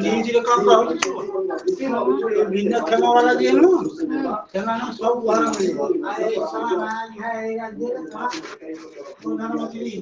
News काम कहूँ भिन्न क्षमा वाला जे नु क्षमा ना सब घर में आए समान है या दे था प्रधानमंत्री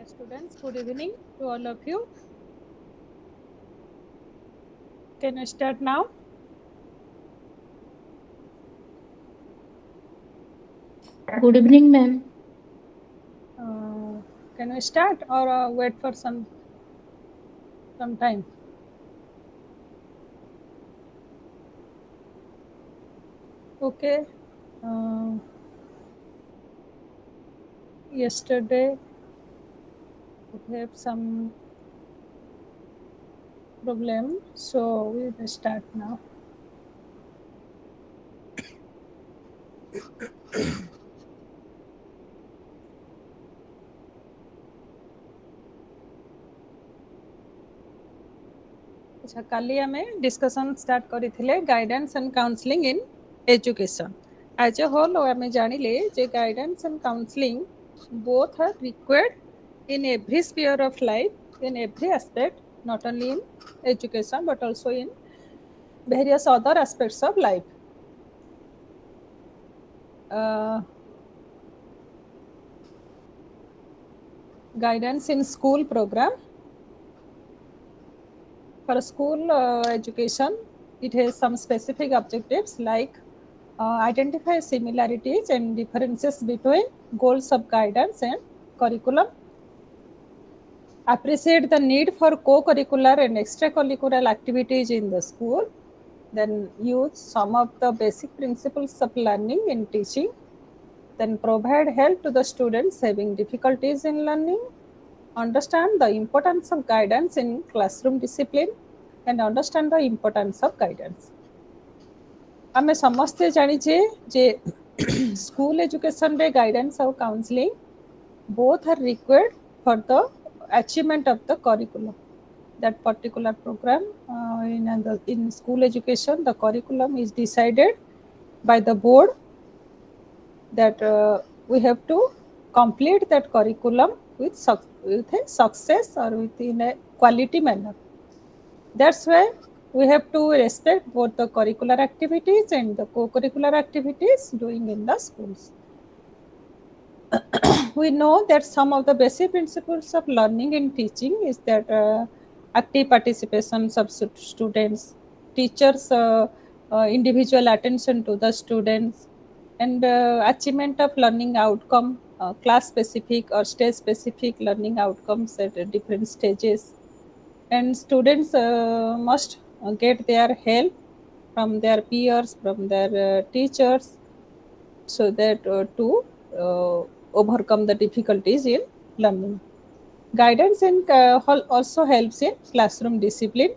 Dear students, good evening to all of you. Can I start now? Good evening, ma'am. Can we start or wait for some time? Okay. Yesterday we have some problem, so we will start now. अच्छा काली आमे discussion start करथिले guidance and counselling in education as a whole आमे जानिले जे guidance and counselling both are required in every sphere of life, in every aspect, not only in education but also in various other aspects of life. Guidance in school program. For school education, it has some specific objectives like identify similarities and differences between goals of guidance and curriculum, appreciate the need for co-curricular and extracurricular activities in the school, then use some of the basic principles of learning in teaching, then provide help to the students having difficulties in learning, understand the importance of guidance in classroom discipline, and understand the importance of guidance. आमे समस्ते जानिचे जे school education रे guidance और counselling both are required for the achievement of the curriculum. That particular program in school education, the curriculum is decided by the board that we have to complete that curriculum with a success or within a quality manner. That's why we have to respect both the curricular activities and the co-curricular activities doing in the schools. We know that some of the basic principles of learning and teaching is that active participation of students, teachers' individual attention to the students, and achievement of learning outcome, class specific or stage specific learning outcomes at different stages. And students must get their help from their peers, from their teachers, so that to overcome the difficulties in learning. Guidance also helps in classroom discipline.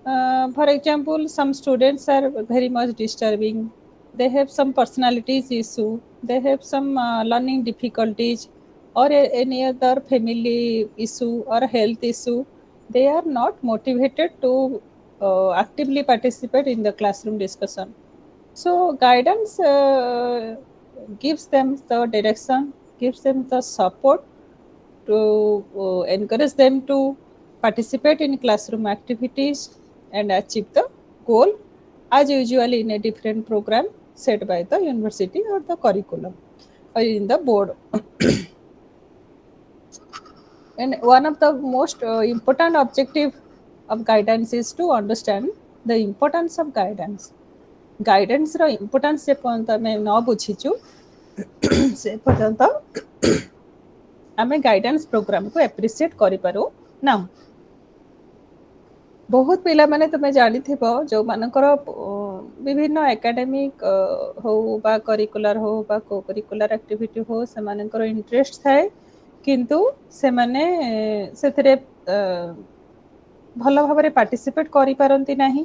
For example, some students are very much disturbing. They have some personalities issue. They have some learning difficulties or any other family issue or health issue. They are not motivated to actively participate in the classroom discussion. So guidance gives them the direction, gives them the support to encourage them to participate in classroom activities and achieve the goal as usually in a different program set by the university or the curriculum or in the board. And one of the most important objective of guidance is to understand the importance of guidance. Guidance ର importance ଯେ ପର୍ଯ୍ୟନ୍ତ ଆମେ ନ ବୁଝିଛୁ ସେ ପର୍ଯ୍ୟନ୍ତ ଆମେ guidance ପ୍ରୋଗ୍ରାମକୁ appreciate କରିପାରୁ ନାହୁଁ। ବହୁତ ପିଲାମାନେ ତୁମେ ଜାଣିଥିବ ଯେଉଁମାନଙ୍କର ବିଭିନ୍ନ ଏକାଡେମିକ ହଉ ବା କରିକୁଲାର ହଉ ବା କୋ କରିକୁଲାର ଆକ୍ଟିଭିଟି ହଉ ସେମାନଙ୍କର ଇଣ୍ଟରେଷ୍ଟ ଥାଏ କିନ୍ତୁ ସେମାନେ ସେଥିରେ ଭଲ ଭାବରେ ପାର୍ଟିସିପେଟ୍ କରିପାରନ୍ତି ନାହିଁ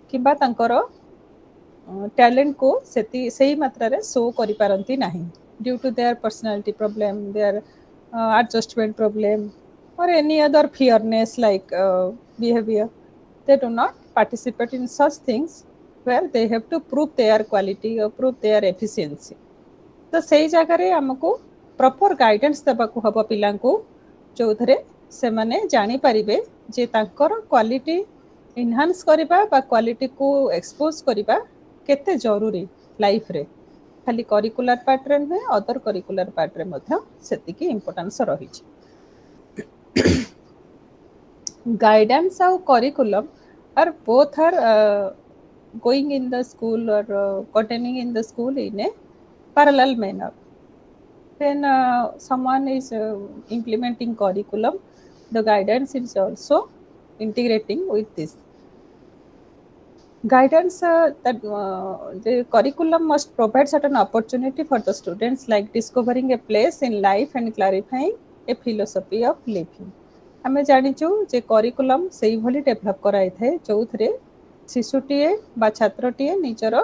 କିମ୍ବା ତାଙ୍କର टैलेंट को सही मात्रा रे शो करि पारंती नाही due to their personality problem their adjustment problem और any other fearness like behaviour they do not participate in such things where they have to prove their quality और प्रूव देयर एफिशिएंसी तो सही जगह रे हमको प्रॉपर गाइडेंस देबाकू हबो पिलांकू जोथरे से माने जानि परिबे जे तांकर क्वालिटी इनहांस करिबा बा क्वालिटी को एक्सपोज करिबा केते जरूरी लाइफ रे खाली करिकुलर पार्ट रे नुहे अदर करिकुलर पार्ट रे मध्य सेतिकी इंपोर्टेंस रही guidance or curriculum are both are going in the school or containing in the school in a parallel manner. When someone is implementing curriculum, the guidance is also integrating with this. Guidance that the curriculum must provide certain opportunity for the students, like discovering a place in life and clarifying a philosophy of living. ଆମେ ଜାଣିଛୁ ଯେ curriculum ସେଇଭଳି develop କରାଯାଇଥାଏ ଯେଉଁଥିରେ ଶିଶୁଟିଏ ବା ଛାତ୍ରଟିଏ ନିଜର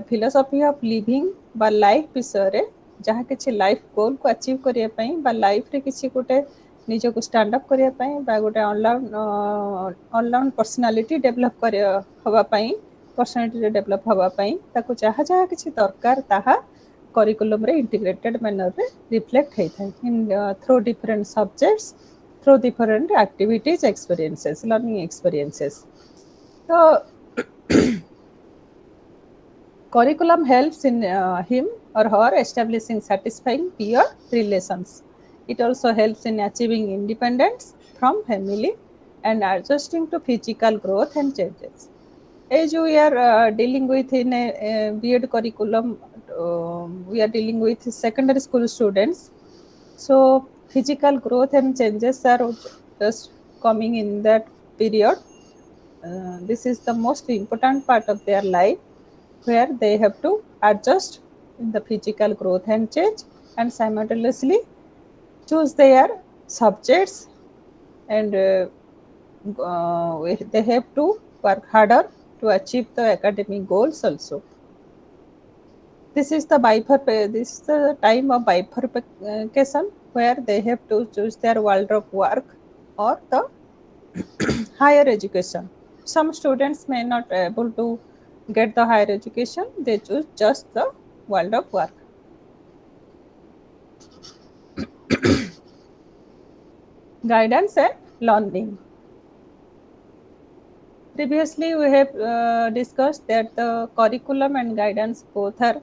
philosophy of living ବା life ବିଷୟରେ ଯାହା କିଛି ଲାଇଫ୍ ଗୋଲ୍କୁ ଆଚିଭ୍ କରିବା ପାଇଁ ବା ଲାଇଫ୍ରେ କିଛି ଗୋଟେ ନିଜକୁ ଷ୍ଟାଣ୍ଡ ଅପ୍ କରିବା ପାଇଁ ବା ଗୋଟେ ଅନଲାଉଣ୍ଡ ପର୍ସନାଲିଟି ଡେଭଲପ୍ ହେବା ପାଇଁ ପର୍ସନାଲିଟିରେ ଡେଭଲପ୍ ହେବା ପାଇଁ ତାକୁ ଯାହା ଯାହା କିଛି ଦରକାର ତାହା କରିକୁଲମ୍ରେ ଇଣ୍ଟିଗ୍ରେଟେଡ୍ ମ୍ୟାନର୍ରେ ରିଫ୍ଲେକ୍ଟ ହେଇଥାଏ through different subjects, through different activities, experiences, learning experiences. So, curriculum helps in him or her establishing satisfying peer relations. It also helps in achieving independence from family and adjusting to physical growth and changes. As we are dealing with in a B.Ed curriculum, we are dealing with secondary school students. So physical growth and changes are just coming in that period. This is the most important part of their life, where they have to adjust in the physical growth and change and simultaneously choose their subjects, and they have to work harder to achieve the academic goals also. This is the time of bifurcation, where they have to choose their world of work or the higher education. Some students may not able to get the higher education, they choose just the world of work. Guidance and learning. Previously, we have discussed that the curriculum and guidance both are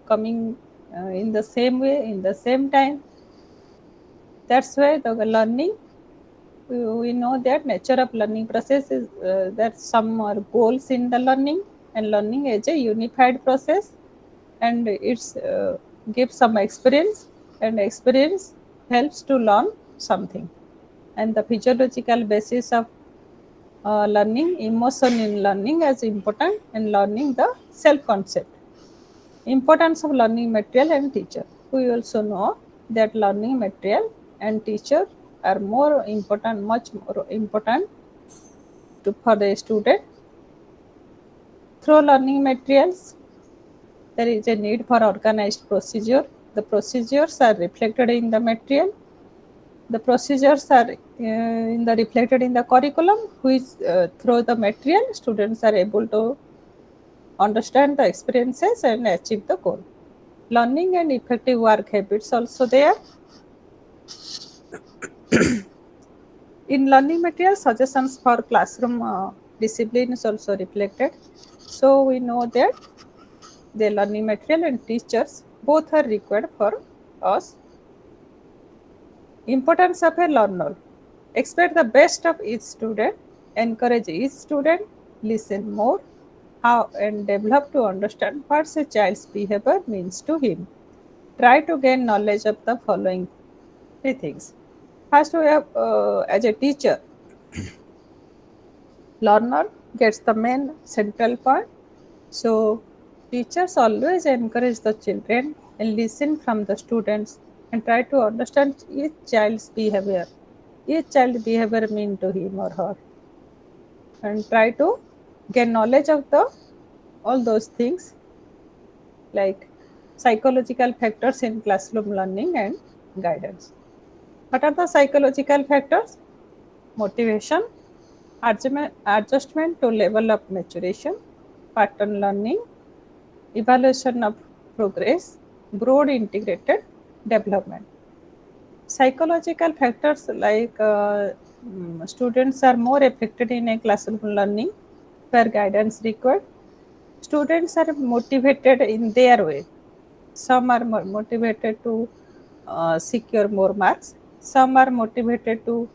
coming in the same way, in the same time. That's why the learning, we know that nature of learning process is that some are goals in the learning, and learning is a unified process, and it's gives some experience, and experience helps to learn something. And the physiological basis of learning, emotion in learning as important, and learning the self-concept. Importance of learning material and teacher. We also know that learning material and teacher are more important, much more important for the student. Through learning materials, there is a need for organized procedure. The procedures are reflected in the material. The procedures are reflected in the curriculum, which through the material, students are able to understand the experiences and achieve the goal. Learning and effective work habits also there. In learning material, suggestions for classroom discipline is also reflected. So we know that the learning material and teachers both are required for us. Importance of a learner. Expect the best of each student, encourage each student, listen more, how and develop to understand what a child's behavior means to him. Try to gain knowledge of the following three things. First, we have as a teacher, learner gets the main central point. So teachers always encourage the children and listen from the students and try to understand each child's behavior. Each child behavior mean to him or her, and try to gain knowledge of the all those things, like psychological factors in classroom learning and guidance. What are the psychological factors? Motivation, adjustment to level of maturation, pattern learning, evaluation of progress, broad integrated development. Psychological factors like students are more affected in a classroom learning where guidance required. Students are motivated in their way. Some are more motivated to secure more marks. Some are motivated to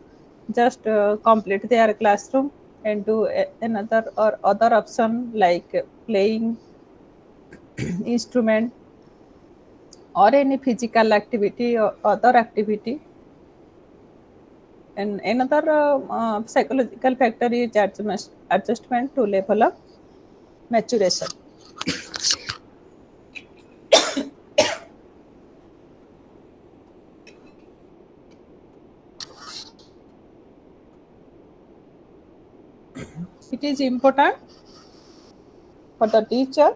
just complete their classroom and do another or other option like playing instrument or any physical activity or other activity. And another psychological factor is adjustment to level of maturation. It is important for the teacher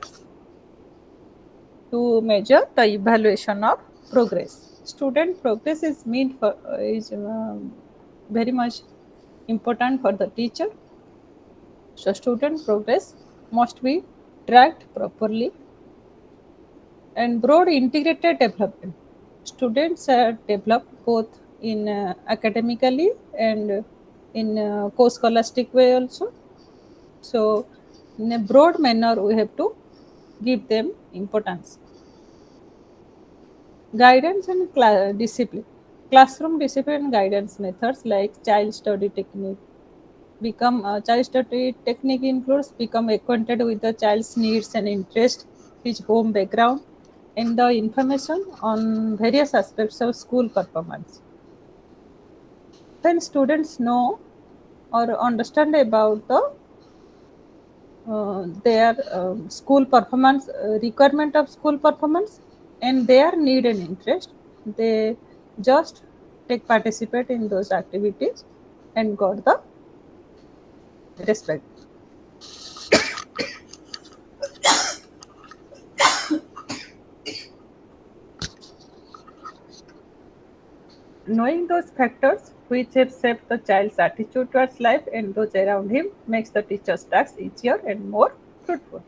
to measure the evaluation of progress. Student progress is very much important for the teacher. So student progress must be tracked properly and broad integrated development. Students are developed both in academically and in co-scholastic way also. So in a broad manner, we have to give them importance. Guidance and discipline. Classroom discipline and guidance methods like child study technique. Child study technique includes become acquainted with the child's needs and interest, his home background, and the information on various aspects of school performance. When students know or understand about their school performance, requirement of school performance, and their need and interest, they just take participate in those activities and got the respect. Knowing those factors which have shaped the child's attitude towards life and those around him makes the teacher's task easier and more fruitful.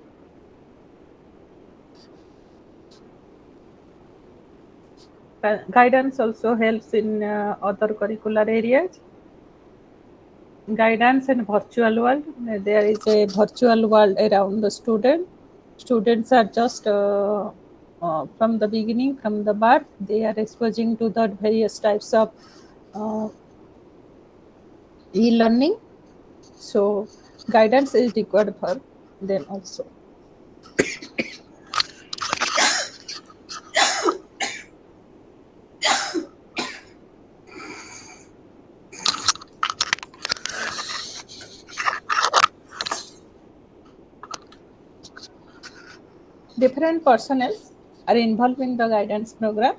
Guidance also helps in other curricular areas. Guidance and virtual world. There is a virtual world around the student. Students are just from the beginning, from the birth, they are exposing to the various types of uh, e-learning. So guidance is required for them also. Different personnel are involved in the guidance program,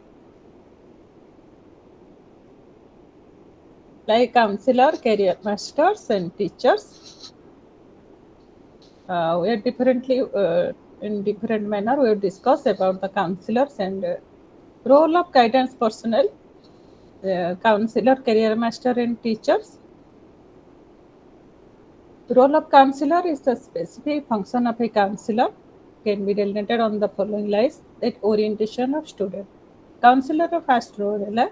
like counselor, career masters, and teachers. We are differently in different manner. We will discuss about the counselors and role of guidance personnel, counselor, career master, and teachers. The role of counselor is the specific function of a counselor can be delineated on the following lines: that orientation of student. Counselor of first role is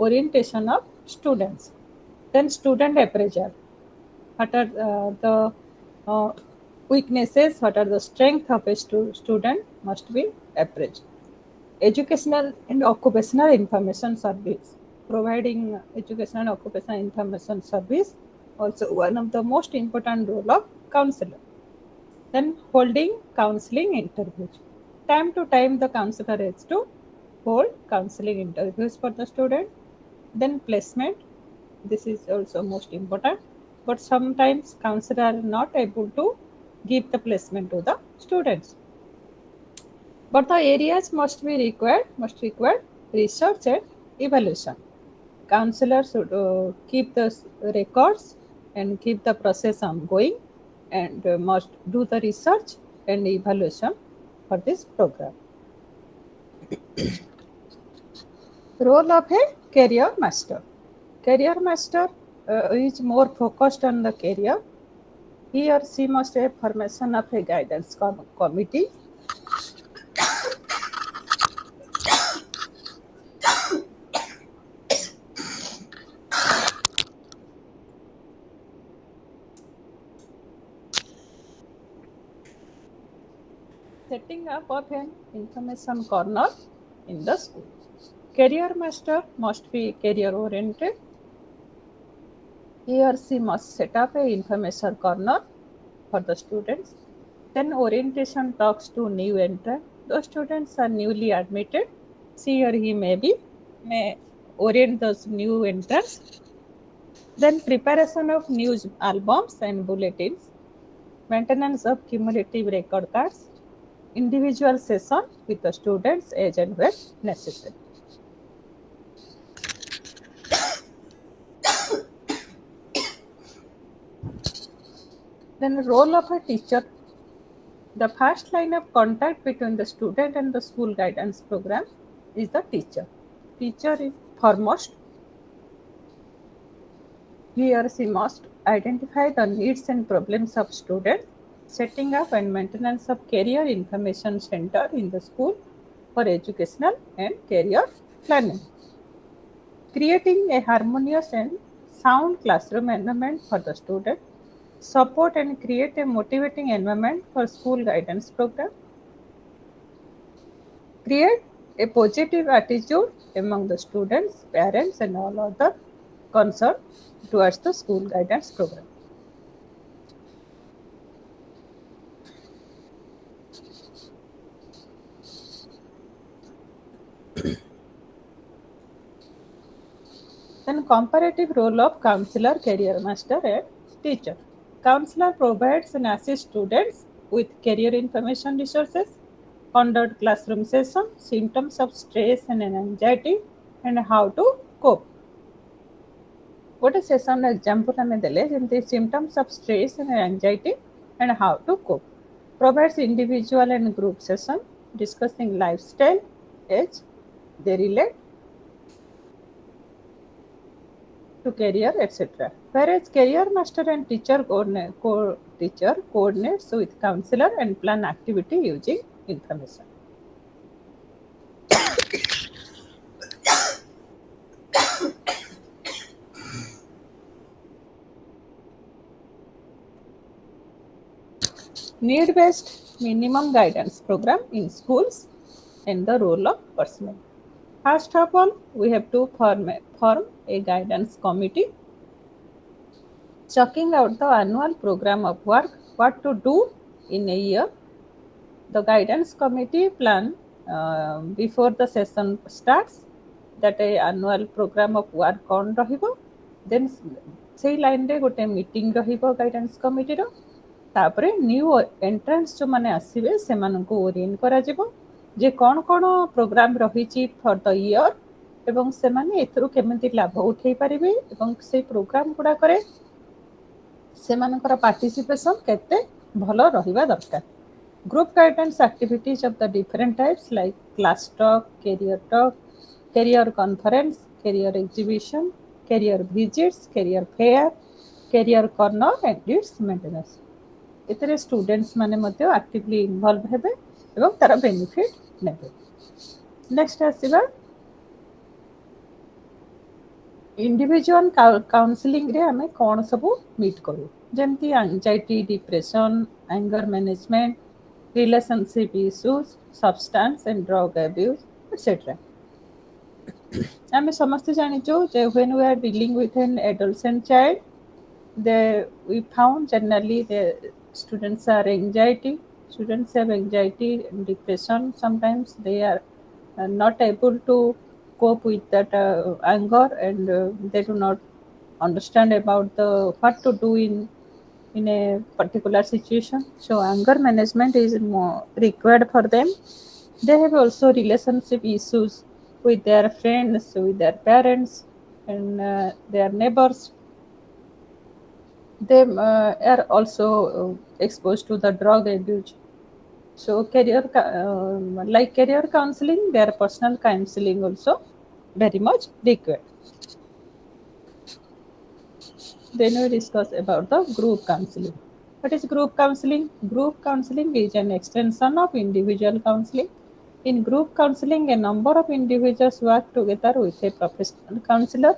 orientation of students. Then student appraisal. What are the uh, weaknesses? What are the strength of a student must be appraised. Educational and occupational information service. Providing educational and occupational information service also one of the most important role of counselor. Then holding counseling interviews. Time to time the counselor has to hold counseling interviews for the student. Then placement. This is also most important. But sometimes counselor are not able to give the placement to the students. But the areas must require research and evaluation. Counselors should keep the records and keep the process ongoing and must do the research and evaluation for this program. Role of a career master. Career master is more focused on the career. He or she must have formation of a guidance committee. Setting up of an information corner in the school. Career master must be career oriented. He or she must set up a information corner for the students. Then orientation talks to new entrant. Those students are newly admitted. She or he may orient those new entrants. Then preparation of news albums and bulletins, maintenance of cumulative record cards, individual session with the students as and when necessary. Then role of a teacher. The first line of contact between the student and the school guidance program is the teacher. Teacher is foremost. He or she must identify the needs and problems of students, setting up and maintenance of career information center in the school for educational and career planning. Creating a harmonious and sound classroom environment for the student, support and create a motivating environment for school guidance program, create a positive attitude among the students, parents and all other concerned towards the school guidance program. Then comparative role of counselor, career master and teacher. Counselor provides and assists students with career information resources, conduct classroom session, symptoms of stress and anxiety and how to cope. What is session example ଆମେ ଦେଲେ ଯେମିତି symptoms of stress and anxiety and how to cope. Provides individual and group session discussing lifestyle, age, they relate to career, etc. Whereas career master and teacher coordinates with counselor and plan activity using information. Need-based minimum guidance program in schools and the role of personnel. First of all, we have to form a guidance committee, checking out the annual program of work, what to do in a year. The guidance committee plan before the session starts that a annual program of work on rahibo. Then say line re gote meeting rahibo guidance committee ro. तापरे new entrance जो माने आसीबे सेमानंको Orient करा जिवो जे कोन कोन programme रहिछि for the year एवं सेमाने एथरु केमिति लाभ उठै परिबे एवं से प्रोग्राम गुडा करे सेमानकर पार्टिसिपेशन केते भलो रहिबा दरकार. Group guidance activities of the different types like class talk, career conference, career exhibition, career visits, career fair, career corner and its maintenance. एतरे स्टूडेंट्स माने मध्ये एक्टिवली इन्वॉल्व हेबे एवं तार बेनिफिट नेबे. नेक्स्ट आसीबा इंडिविजुअल काउंसलिंग रे हमें कोन सब मीट करू जेमती anxiety, depression, anger management, relationship issues, substance and drug abuse etcetera. हमें समस्त जानि जो जे when we are dealing with an adolescent child we found generally the students have anxiety and depression. Sometimes they are not able to cope with that anger and they do not understand about the what to do in a particular situation. So anger management is more required for them. They have also relationship issues with their friends, with their parents and their neighbors. They are also exposed to the drug abuse. So like career counseling, their personal counseling also very much required. Then we discuss about the group counseling. What is group counseling? Group counseling is an extension of individual counseling. In group counseling, a number of individuals work together with a professional counselor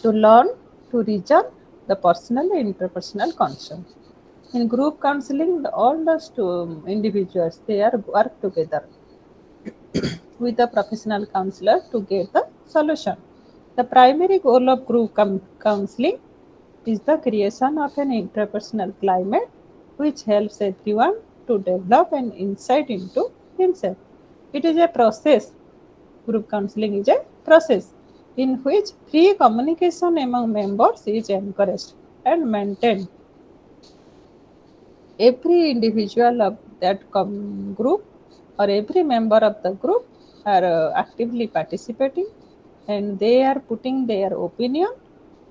to learn to resolve the personal and interpersonal concerns. In group counseling, all the individuals they are work together with the professional counselor to get the solution. The primary goal of group counseling is the creation of an interpersonal climate which helps everyone to develop an insight into himself. It is a process. Group counseling is a process in which free communication among members is encouraged and maintained. Every individual of that group or every member of the group are actively participating, and they are putting their opinion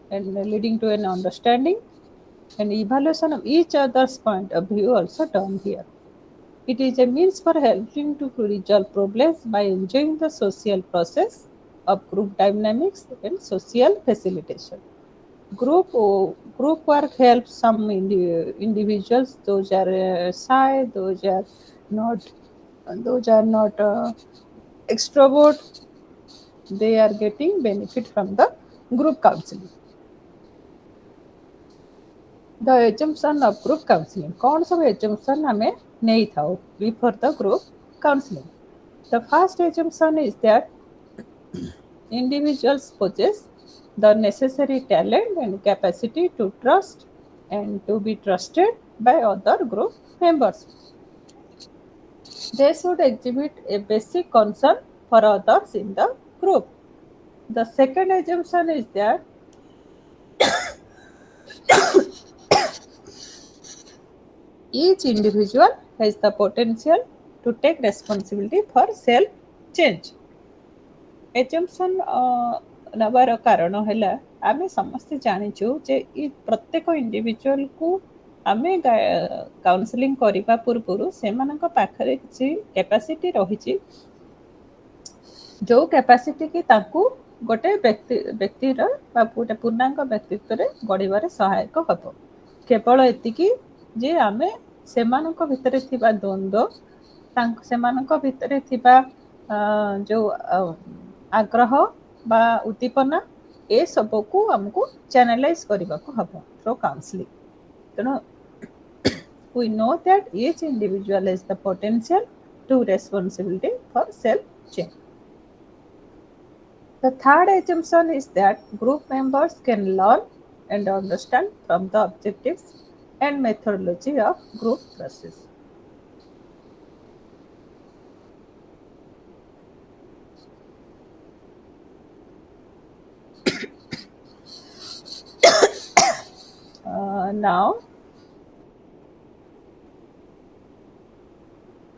and leading to an understanding and evaluation of each other's point of view also done here. It is a means for helping to resolve problems by enjoying the social process of group dynamics and social facilitation. Group work helps some individuals. Those are shy. Not. Those are not extrovert. They are getting benefit from the group counseling. The assumption of group counseling. कौन सब assumption हमें नहीं था before the group counseling. The first assumption is that individuals possess the necessary talent and capacity to trust and to be trusted by other group members. They should exhibit a basic concern for others in the group. The second assumption is that each individual has the potential to take responsibility for self change. Assumption ନେବାର କାରଣ ହେଲା ଆମେ ସମସ୍ତେ ଜାଣିଛୁ ଯେ ପ୍ରତ୍ୟେକ ଇଣ୍ଡିଭିଜୁଆଲକୁ ଆମେ counselling କରିବା ପୂର୍ବରୁ ସେମାନଙ୍କ ପାଖରେ କିଛି କ୍ୟାପାସିଟି ରହିଛି, ଯେଉଁ କ୍ୟାପାସିଟି କି ତାଙ୍କୁ ଗୋଟେ ବ୍ୟକ୍ତିର ବା ଗୋଟେ ପୂର୍ଣ୍ଣାଙ୍ଗ ବ୍ୟକ୍ତିତ୍ୱରେ ଗଢ଼ିବାରେ ସହାୟକ ହେବ। କେବଳ ଏତିକି ଯେ ଆମେ ସେମାନଙ୍କ ଭିତରେ ଥିବା ଦ୍ୱନ୍ଦ୍ୱ, ସେମାନଙ୍କ ଭିତରେ ଥିବା ଯେଉଁ ଆଗ୍ରହ ବା ଉଦ୍ଦୀପନା ଏସବୁକୁ ଆମକୁ ଚ୍ୟାନେଲାଇଜ୍ କରିବାକୁ ହେବ ଥ୍ରୋ କାଉନସିଲିଂ। ତେଣୁ we know that each individual has the potential to responsibility for self change. The third assumption is that group members can learn and understand from the objectives and methodology of group process. Now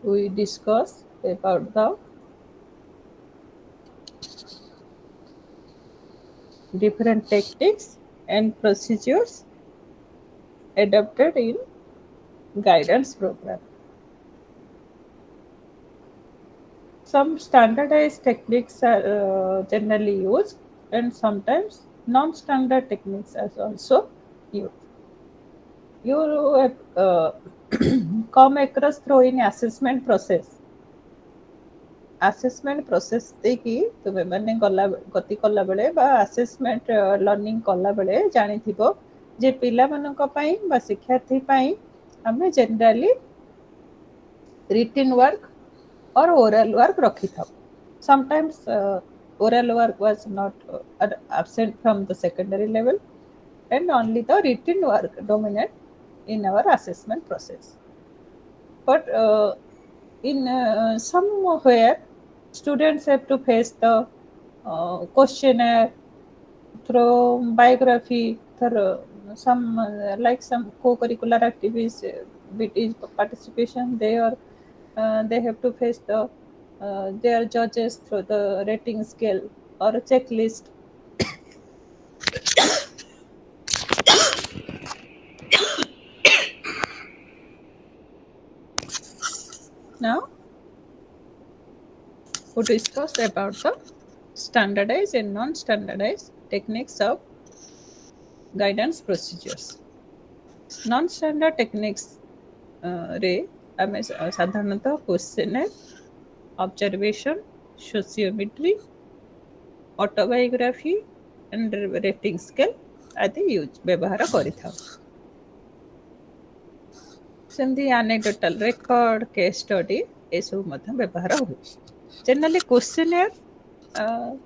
we discuss about the different techniques and procedures adopted in guidance program. Some standardized techniques are generally used, and sometimes non-standard techniques are also used. You have come across through in assessment process. Assessment process देखि तुमे माने गति कला बेले बा assessment learning कला बेले जानि थिबो जे पिला मानक पई बा शिक्षार्थी पई हमें generally written work or oral work रखी था. Sometimes oral work was not absent from the secondary level, and only the written work dominate in our assessment process. But in somewhere students have to face the questionnaire through biography, through some like some co-curricular activities, participation there. They have to face their judges through the rating scale or a checklist. Now we discuss about the standardized and non-standardized techniques of guidance procedures. Non-standard techniques रे आमे साधारणतः questionnaire, observation, sociometry, autobiography and rating scale आदि use व्यवहार करिथाउ। सेमती anecdotal record, case study ए सब मध्य व्यवहार होय। जनरली क्वेश्चनियर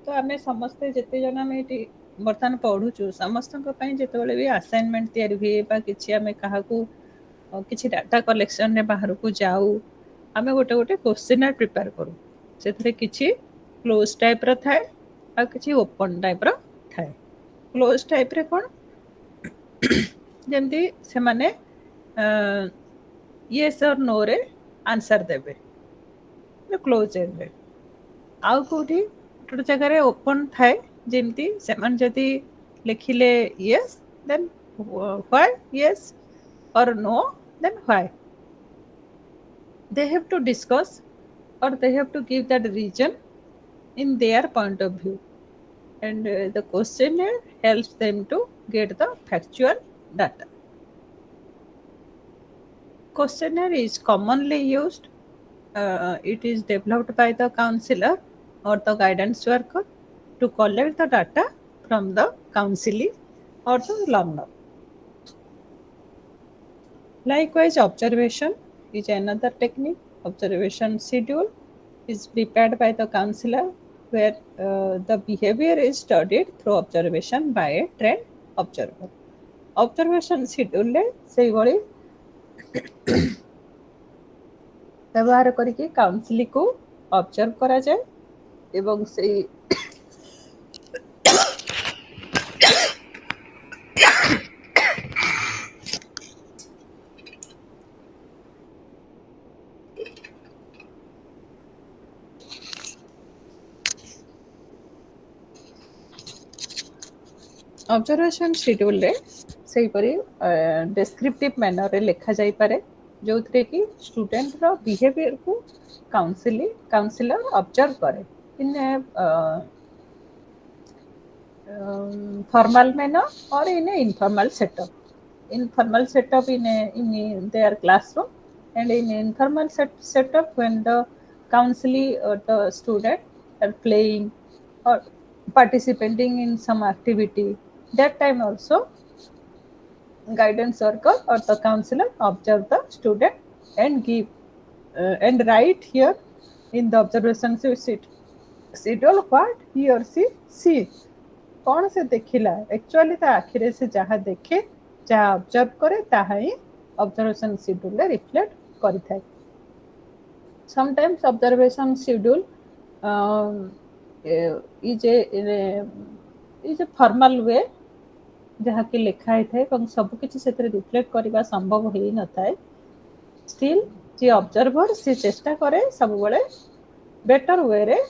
तो आमे समस्ते जेते जन आमे एटी बर्तमान पढ़ुछु समस्त जितेबाला भी असाइनमेंट तैयारी हुए बा किछि आमे काहाकू किछि डाटा कलेक्शन रे बाहर को जाऊ आमे गोटे गोटे क्वेश्चनियर प्रिपेयर करू से किछि क्लोज टाइप रो थाए आ किछि ओपन टाइप रो थाए क्लोज टाइप रे कोन जेमती से माने येस और नो रे आंसर देबे क्लोज एंड रे आउ कोठी गोटे जगह ओपन थाए जेमती से मन जदी लिखिले yes then why yes or no then why they have to discuss or they have to give that reason in their point of view and the questionnaire helps them to get the factual data. Questionnaire is commonly used. It is developed by the counselor or the guidance worker to collect the data from the counselee or the learner. Likewise, observation is another technique. Observation schedule is prepared by the counselor where the behavior is studied through observation by a trained observer. Observation schedule से भली व्यवहार करके counselling को observe करा जाए एवं से observation schedule रे सही परी डिस्क्रिप्टिव मैनर रे लिखा जाई पारे जो थे कि स्टूडेंट रो बिहेवियर को काउंसलर ऑब्जर्व करे इन formal manner or in a informal setup. Informal setup in their classroom and in informal setup when the counselee or the student are playing or participating in some activity. That time also guidance worker or the counselor observe the student and give and write here in the observation schedule what he or she sees. कौन से देखिला actually ता आखिरे से जहाँ देखे जहाँ observe करे ताहा ही ऑब्जर्वेशन शेड्यूल रे रिफ्लेक्ट करि थाए. Sometimes observation schedule is a formal way जहाँ कि लिखा ही थाए और सब किछि सेतरे रिफ्लेक्ट करबा संभव हेई न थाए. स्टिल जे ऑब्जर्वर से चेष्टा करे सब बेले बेटर वे रे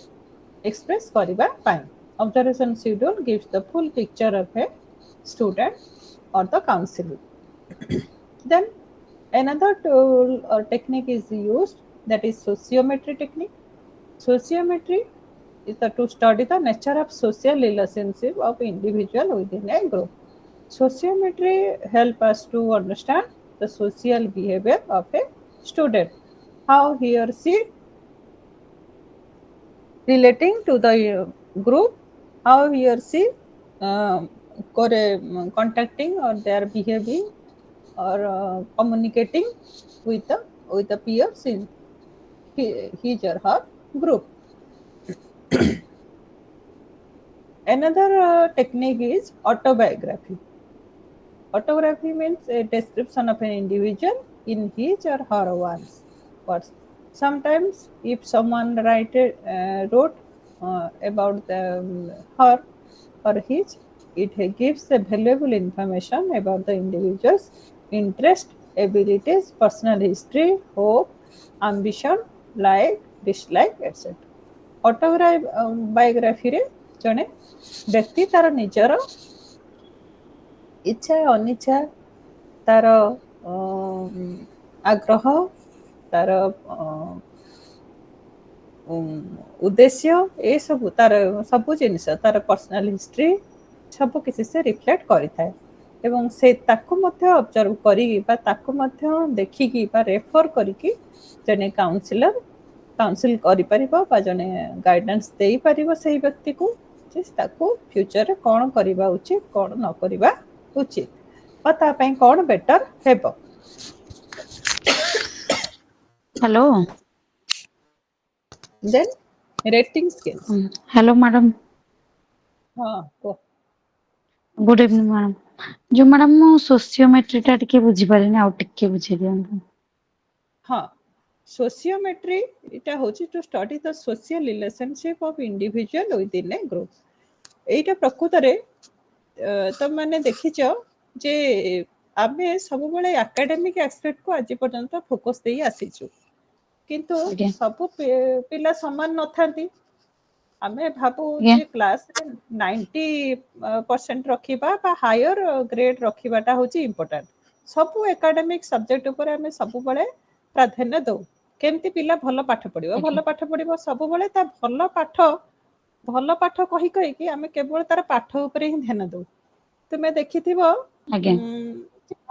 एक्सप्रेस करबा पाए. Observation schedule gives the full picture of a student or the counselor. Then another tool or technique is used, that is sociometry technique. Sociometry is to study the nature of social relationship of individual within a group. Sociometry help us to understand the social behavior of a student, how he or she relating to the group, how he or she contacting or they are behaving or communicating with the peers in his or her group. Another technique is autobiography. Autobiography means a description of an individual in his or her words. Sometimes if someone wrote about her or his, it gives a valuable information about the individual's interest, abilities, personal history, hope, ambition, like, dislike, etc. Autobiography रे जने व्यक्ति तार निजर इच्छा अनिच्छा तार आग्रह तार उद्देश्य ए सब तार सब जिनिस तार पर्सनल हिस्ट्री सब किसी से रिफ्लेक्ट करि थाए एवं से ताको मध्य ऑब्जर्व करी बा ताको मध्य देखिकी बा रेफर करिकी जने काउंसिल करि परिबो बा जने गाइडेंस देई परिबो सेही व्यक्ति को जे ताको फ्यूचर रे कोन करिबा उचित कोन न करिबा उचित बा ता पई कोन बेटर हेबो. Hello Then rating scales. Hello, madam. हाँ को Good evening, madam. जो मैडम मो सोशियोमेट्री टा टिके बुझी पारेनी आउ टिके बुझी दियंतु। हाँ सोशियोमेट्री इटा होची to study the social relationship of individual within a group. एटा प्रकृत रे तो माने देखिछ जे आमे सब बेले एकेडमिक एस्पेक्ट को आज पर्यंत फोकस देई आसीछु, किंतु आज्ञा। सब पिला समान नथांती। आमे भाबू आज्ञा। जे क्लास 90% रखिबा बा हायर ग्रेड रखिबाटा होची इंपोर्टेंट। सब एकेडमिक सब्जेक्ट ऊपर आमे सब बेले प्राधान्य दो केमती पिला भल पाठ पढ़िबो आज्ञा। भल पाठ पढ़िबो सब बेले ता भल पाठ कहि कहि कि आमे केवल तार पाठ ऊपर ही ध्यान दो। तुमे देखिथिबो आज्ञा।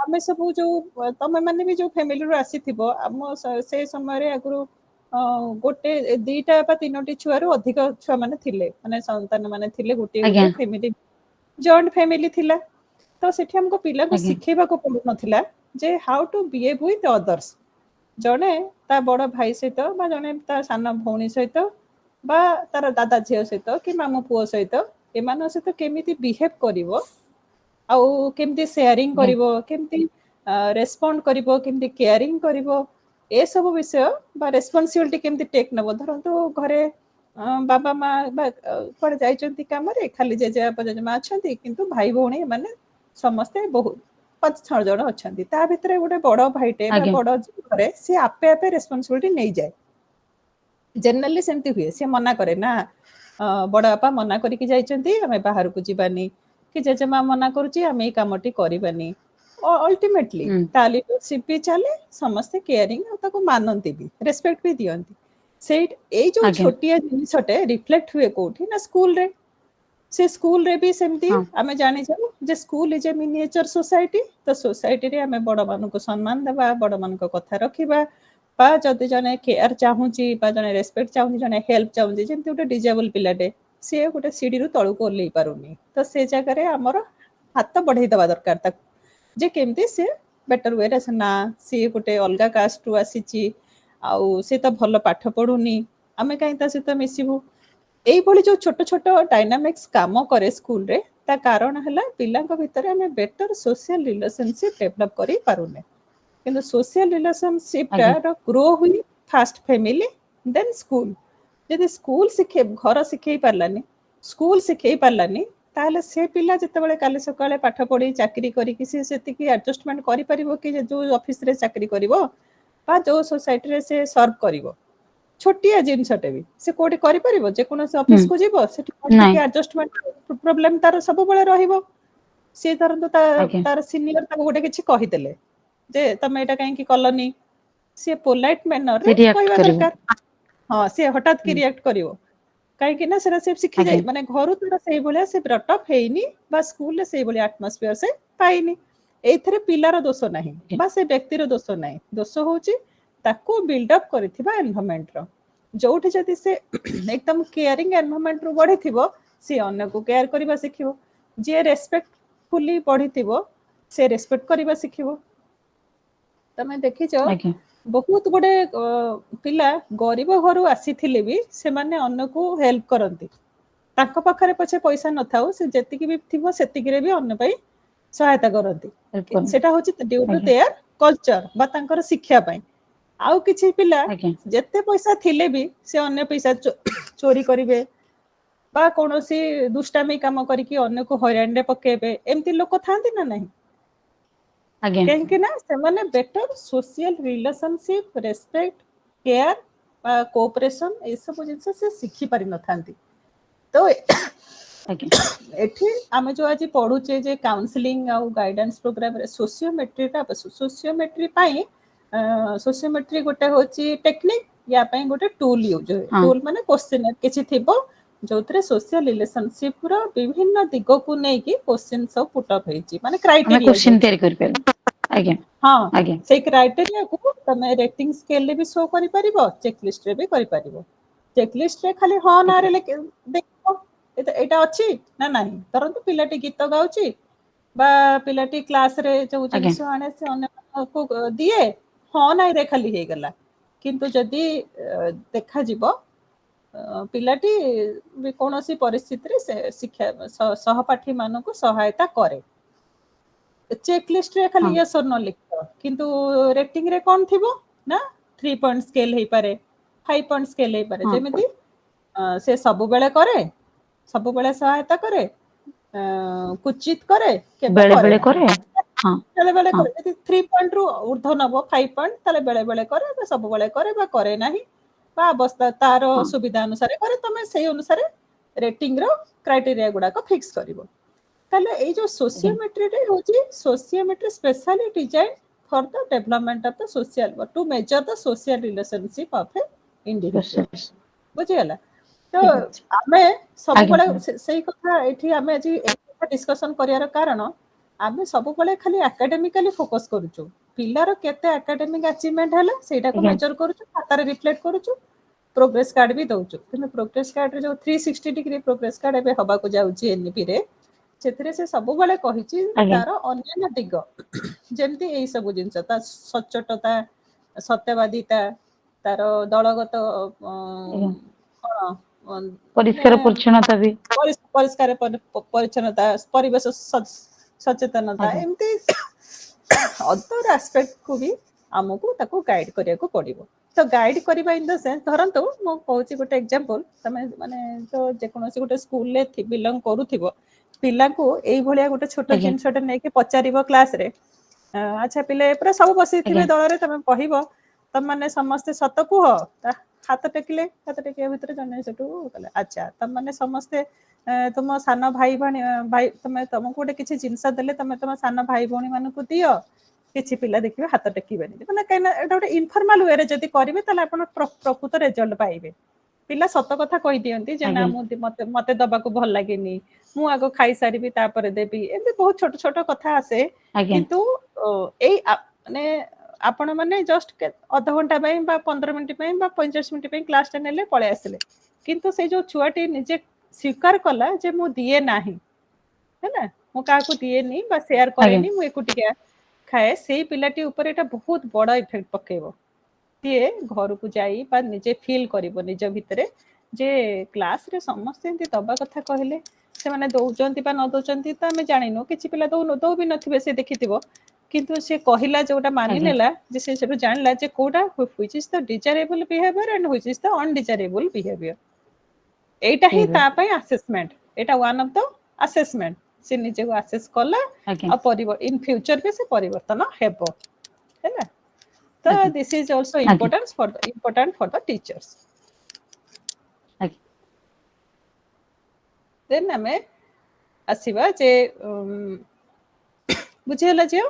आमे सब जो तमे माने भी जो फैमिली रो आसीथिबो हम से समय रे अगुरु गोटे दीटा बा तीनोटी छुआरू अधिक छुआ माने थिले माने संतान माने थिले गोटे आज्ञा। गोटे फैमिली जॉइंट फैमिली थिला। तो सेठी हमको पिला को आज्ञा। सिखेबा को पडु नथिला जे how to behave with others. जने ता बड़ भाई सहित बा जने ता सान भौणी सहित बा तार दादा झियो सहित कि मामू पुओ सहित एमान सहित केमिति बिहेव करिवो आउ केमती शेयरिंग आज्ञा। करिवो केमती रेस्पोंड करिवो केमती केयरिंग करिवो ए सब विषय बा रेस्पोंसिबिलिटी केमती टेक नबो। धरंतु घरे बाबा मा बा पर जाइचंती काम रे खाली जेजे बापा जेजेमा अछंती किंतु भाई भौणी माने समस्ते बहुत 5-6 जण अछंती। ता भितरे गोटे बड़ भाईटे बा आज्ञा। बड़ घरे से आपे आपे रेस्पोंसिबिलिटी नै जाय। जनरली सेमती हुए से मना करे ना बड़ बापा मना करिकि जाइचंती आमे बाहर को जीवानी कि जेजेमा मना करूची आमे ई कामटी करिबानी। अल्टीमेटली ता लीडरशिप भी चले समस्ते केयरिंग आ ताको मानंती भी रेस्पेक्ट भी दियंती। से ए जो आज्ञा। छोटिया जिनिसटे रिफ्लेक्ट हुए कोठी ना स्कूल रे। से स्कूल रे भी सेमती हाँ। आमे जानि जाऊ जे school is a miniature society. तो सोसाइटी रे आमे बड़ मानु को सम्मान देबा बड़ मान को कथा रखिबा बा जदि जने केयर चाहूची बा जने रेस्पेक्ट चाहूची जने हेल्प चाहूची जेमती गोटे डिजेबल पिलाटे से गोटे सीढ़ी रु तळु को ओल्लै पारुनी तो से जगह रे हमर हाथ बढ़ाई दबा दरकार ताक जे केमती से बेटर वे रे ना से गोटे अलगा कास्ट रु आसीची आउ से तो भल पाठ पढुनी आमे काई ता सहित मिसिबु। एई भली जो छोट छोट डायनामिक्स काम करे स्कूल रे ता कारण हला पिलांक भितरे आमे बेटर सोशल रिलेशनशिप डेवलप करि पारुने। किंतु सोशल रिलेशनशिप आज्ञा। टा ग्रो हुई फास्ट फैमिली देन स्कूल। यदि स्कूल शिखे घर शिखई पारलानी स्कूल शिखई पारलानी ताहले से पिला जेतेबेले काली सकाळे पाठ पढी चाकरी करी कि से सेतिकी एडजस्टमेंट करि परिबो कि जो ऑफिस रे चाकरी करिवो बा जो सोसाइटी रे से सर्व करिवो। छोटिया जिनसटे भी से कोठी करि परिबो जे कोनो से ऑफिस को जीवो सेठी कोठी एडजस्टमेंट प्रॉब्लम तार सब बेले रहिबो। से तरंतु आज्ञा। तार सीनियर ताको गोटे किछि कहि देले जे तमे एटा काहे कि कलनी से पोलाइट मैनर रे रिएक्ट कहवा करिवो। दरकार। हां से हठात की रिएक्ट करिवो काहे कि ना सेरा से शिखि जाय आज्ञा। माने घरु तोरा सेही भलिया से ब्रॉट अप हेइनी बा स्कूल रे सेही भलिया एटमॉस्फियर से पाइनी। एथरे पिलार दोष नाही बा से व्यक्तिर दोष नाही दोष होची ताको बिल्ड अप करिथिबा एनवायरनमेंट रो जोठी जति से एकदम केयरिंग एनवायरनमेंट रो बढ़िथिबो से अन्य को केयर करबा सिखिबो। जे रेस्पेक्टफुली बढ़िथिबो से रेस्पेक्ट करबा सिखिबो। तमे देखिछ आज्ञा। बहुत गुडे पिला गरीब घरु आसीथिले भी से माने अन्य को हेल्प करंती ताको पाखरे पछे पैसा न थाउ से जेतिकी भी थिबो सेतिकी रे भी अन्य पई सहायता करंती। सेटा होची ड्यू टू आज्ञा। देयर कल्चर बा तांकर शिक्षा पई। आउ किछि पिला आज्ञा। जेते पैसा थिले भी से अन्य पैसा चोरी करिवे बा कोनोसी दुष्टामी काम करिकि अन्य को हैरान रे पकेबे एमती लोक थांती ना नहीं। आज्ञा। कहीं ना से माने better social relationship respect care cooperation ए सब जिंस से शिखि पारि न थांती। तो आज्ञा। एठी आमे जो आज पढुचे जे काउंसलिंग आ गाइडेंस प्रोग्राम रे सोशियोमेट्री टा सोशियोमेट्री पाई सोशियोमेट्री गोटे होची टेक्निक या पाई गोटे टूल यूज होय। हाँ। टूल माने क्वेश्चन किछि थिबो जोथरे सोशल रिलेशनशिप रो विभिन्न दिगो को नै कि क्वेश्चन सब पुट अप हेची माने हमें क्राइटेरिया क्वेश्चन तैयारी कर पे। आज्ञा। हाँ आज्ञा। से क्राइटेरिया को तमे रेटिंग स्केल रे भी शो करि परिबो चेकलिस्ट रे भी करि परिबो। चेकलिस्ट रे खाली हां ना रे देखो एटा अछि ना नाही तरंतु पिलाटी गीत गाउची बा पिलाटी क्लास रे जो आज्ञा। जिंस आने से अन्य को दिए हां ना रे खाली हे गला। किंतु जदी देखा जिवो ପିଲାଟି କୌଣସି ପରିସ୍ଥିତିରେ ଶିକ୍ଷା ସହପାଠୀ ମାନଙ୍କୁ ସହାୟତା କରେ। ଚେକ୍ ଲିଷ୍ଟରେ ଖାଲି ହଁ ୟେସ୍ ଅର୍ नो ଲେଖିବ, କିନ୍ତୁ ରେଟିଂ ରେ କ'ଣ ଥିବ ନା 3 ପଏଣ୍ଟ ସ୍କେଲ ହେଇପାରେ, 5 ପଏଣ୍ଟ ସ୍କେଲ ହେଇପାରେ। ହଁ ଯେମିତି ସେ ସବୁବେଳେ କରେ, ସବୁବେଳେ ସହାୟତା କରେ, କୁଚିତ କରେ, କେବେ ବେଳେ କରେ ବେଳେ ନାହିଁ, କରେ। ହଁ ବେଳେ ବେଳେ ହଁ କରେ। ଯଦି 3 ପଏଣ୍ଟ ରୁ ଉର୍ଦ୍ଧ୍ୱ ନବ 5 ପଏଣ୍ଟ, ତାହେଲେ ବେଳେ ବେଳେ କରେ ବା ସବୁବେଳେ କରେ ବା କରେ ନାହିଁ, ବା ଅବସ୍ଥା ତାର ହଁ ସୁବିଧା ଅନୁସାରେ କରେ। ତମେ ସେଇ ଅନୁସାରେ ରେଟିଂ ର କ୍ରାଇଟେରିଆ ଗୁଡାକ ଫିକ୍ସ କରିବ। ତାହେଲେ ଏଇ ଯୋଉ ଆଜ୍ଞା ସୋସିଓମେଟ୍ରିରେ ହଉଛି, sociometry specially designed for the development of the social, to measure the social relationship of a individual. ବୁଝିଗଲା? ତ ଠିକ ଅଛି ଆମେ ଆଜ୍ଞା ସବୁବେଳେ ମ୍ୟାଡ଼ାମ ସେଇ କଥା ଏଠି ଆମେ ଆଜି ଡିସ୍କସନ କରିବାର କାରଣ, ଆମେ ସବୁବେଳେ ଖାଲି ଆକାଡେମିକାଲି ଫୋକସ କରୁଛୁ। ପିଲାର କେତେ ଆକାଡେମିକ ଆଚିଭମେଣ୍ଟ ହେଲା ସେଇଟାକୁ ଆଜ୍ଞା ମେଜର କରୁଛୁ, ଖାତାରେ ରିଫ୍ଲେକ୍ଟ କରୁଛୁ, ପ୍ରୋଗ୍ରେସ କାର୍ଡ ବି ଦଉଛୁ। କିନ୍ତୁ ପ୍ରୋଗ୍ରେସ କାର୍ଡରେ ଯୋଉ 360 ଡିଗ୍ରୀ ପ୍ରୋଗ୍ରେସ କାର୍ଡ ଏବେ ହବାକୁ ଯାଉଛି ଏନ୍ଇପି ରେ, ସେଥିରେ ସେ ସବୁବେଳେ କହିଛି ଆଜ୍ଞା ତାର ଅନ୍ୟାନ୍ୟ ଦିଗ, ଯେମିତି ଏଇ ସବୁ ଜିନିଷ, ତା ସଚ୍ଚୋଟତା, ସତ୍ୟବାଦିତା, ତାର ଦଳଗତ ଆଜ୍ଞା କ'ଣ ମାନେ ପରିଷ୍କାର ପରିଚ୍ଛନ୍ନତା ବି। ପରିଷ୍କାର ପରିଚ୍ଛନ୍ନତା, ପରିବେଶ ସଚେତନତା, ଆଜ୍ଞା ଏମିତି ଅଦର ଆସ୍ପେକ୍ଟ କୁ ବି ଆମକୁ ତାକୁ ଗାଇଡ କରିବାକୁ ପଡିବ। ତ ଗାଇଡ କରିବା ଇନ ଦ ସେନ୍ସ, ଧରନ୍ତୁ ମୁଁ କହୁଛି ଗୋଟେ ଏକ୍ସାମ୍ପଲ, ତମେ ମାନେ ତ ଯେକୌଣସି ଗୋଟେ ସ୍କୁଲରେ ବିଲଙ୍ଗ କରୁଥିବ, ପିଲାଙ୍କୁ ଏଇଭଳିଆ ଗୋଟେ ଛୋଟ ଆଜ୍ଞା ଜିନିଷଟେ ନେଇକି ପଚାରିବ କ୍ଲାସରେ, ଆଚ୍ଛା ପିଲେ ପୁରା ସବୁ ବସିଥିବେ ଆଜ୍ଞା ଦଳରେ, ତମେ କହିବ ତମମାନେ ସମସ୍ତେ ସତ କୁହ, ହାତ ଟେକିଲେ, ହାତ ଟେକିବା ଭିତରେ ଜଣେ ସେଠୁ କଲେ, ଆଚ୍ଛା ତମମାନେ ସମସ୍ତେ ତୁମ ସାନ ଭାଇ ଭଉଣୀ, ତମେ ତମକୁ ଗୋଟେ କିଛି ଜିନିଷ ଦେଲେ ତମେ ତମ ସାନ ଭାଇ ଭଉଣୀ ମାନଙ୍କୁ ଦିଅ, କିଛି ପିଲା ଦେଖିବେ ହାତ ଟେକିବେନି। ମାନେ କାହିଁକିନା ଏଇଟା ଗୋଟେ ଇନଫର୍ମାଲ ୱେରେ ଯଦି କରିବେ, ତାହେଲେ ଆପଣ ପ୍ରକୃତ ରେଜଲ୍ଟ ପାଇବେ। ପିଲା ସତ କଥା କହିଦିଅନ୍ତି ଯେ ନା ଆଜ୍ଞା ମତେ ଦବାକୁ ଭଲ ଲାଗେନି, ମୁଁ ଆଗ ଖାଇସାରିବି ତାପରେ ଦେବି, ଏମିତି ବହୁତ ଛୋଟ ଛୋଟ କଥା ଆସେ। ଆଜ୍ଞା କିନ୍ତୁ ଏଇ ମାନେ ଆପଣ ମାନେ ଜଷ୍ଟ ଅଧଘଣ୍ଟା ପାଇଁ ବା 15 ମିନିଟ୍ ପାଇଁ ବା 45 ମିନିଟ୍ ପାଇଁ କ୍ଲାସଟା ନେଲେ ପଳେଇ ଆସିଲେ, କିନ୍ତୁ ସେଇ ଯୋଉ ଛୁଆଟି ନିଜେ ସ୍ୱୀକାର କଲା ଯେ ମୁଁ ଦିଏ ନାହିଁ, ହେଲା, ମୁଁ କାହାକୁ ଦିଏନି ବା ସେୟାର ଆଜ୍ଞା କରେନି, ମୁଁ ଏକୁଟିଆ ଖାଏ, ସେଇ ପିଲାଟି ଉପରେ ଏଟା ବହୁତ ବଡ ଇଫେକ୍ଟ ପକେଇବ। ସିଏ ଘରକୁ ଯାଇ ବା ନିଜେ ଫିଲ୍ କରିବ ନିଜ ଭିତରେ ଯେ କ୍ଲାସରେ ସମସ୍ତେ ଏମିତି ଦବା କଥା କହିଲେ, ସେମାନେ ଦଉଛନ୍ତି ବା ନ ଦଉଛନ୍ତି ତ ଆମେ ଜାଣିନୁ, କିଛି ପିଲା ଦଉ ବି ନଥିବେ, ସେ ଦେଖିଥିବ, କିନ୍ତୁ ସେ କହିଲା ଯୋଉଟା ଆଜ୍ଞା ମାନିନେଲା, ଯେ ସେ ସେଠୁ ଜାଣିଲା ଯେ କୋଉଟା which is the desirable behavior and which is the undesirable behavior। ଏଇଟା ହିଁ ଠିକ ତା ଅଛି ପାଇଁ ଆସେସମେଣ୍ଟ, ଏଇଟା ୱାନ୍ ଅଫ ଦ ଆସେସମେଣ୍ଟ। ସେ ନିଜକୁ ଆସେସ କଲା, ଆଜ୍ଞା ଆଉ ଇନ ଫ୍ୟୁଚର ବି ସେ ପରିବର୍ତ୍ତନ ହେବ, ହେଲା। ତ ଆଜ୍ଞା ଦିସ୍ ଇଜ ଅଲସୋ ଆଜ୍ଞା ଇମ୍ପୋର୍ଟାଣ୍ଟ ଫର ଦ ଟିଚର୍ସ। ଆଜ୍ଞା ଦେନ୍ ଆମେ ଆସିବା ଯେ ବୁଝିହେଲା ଝିଅ?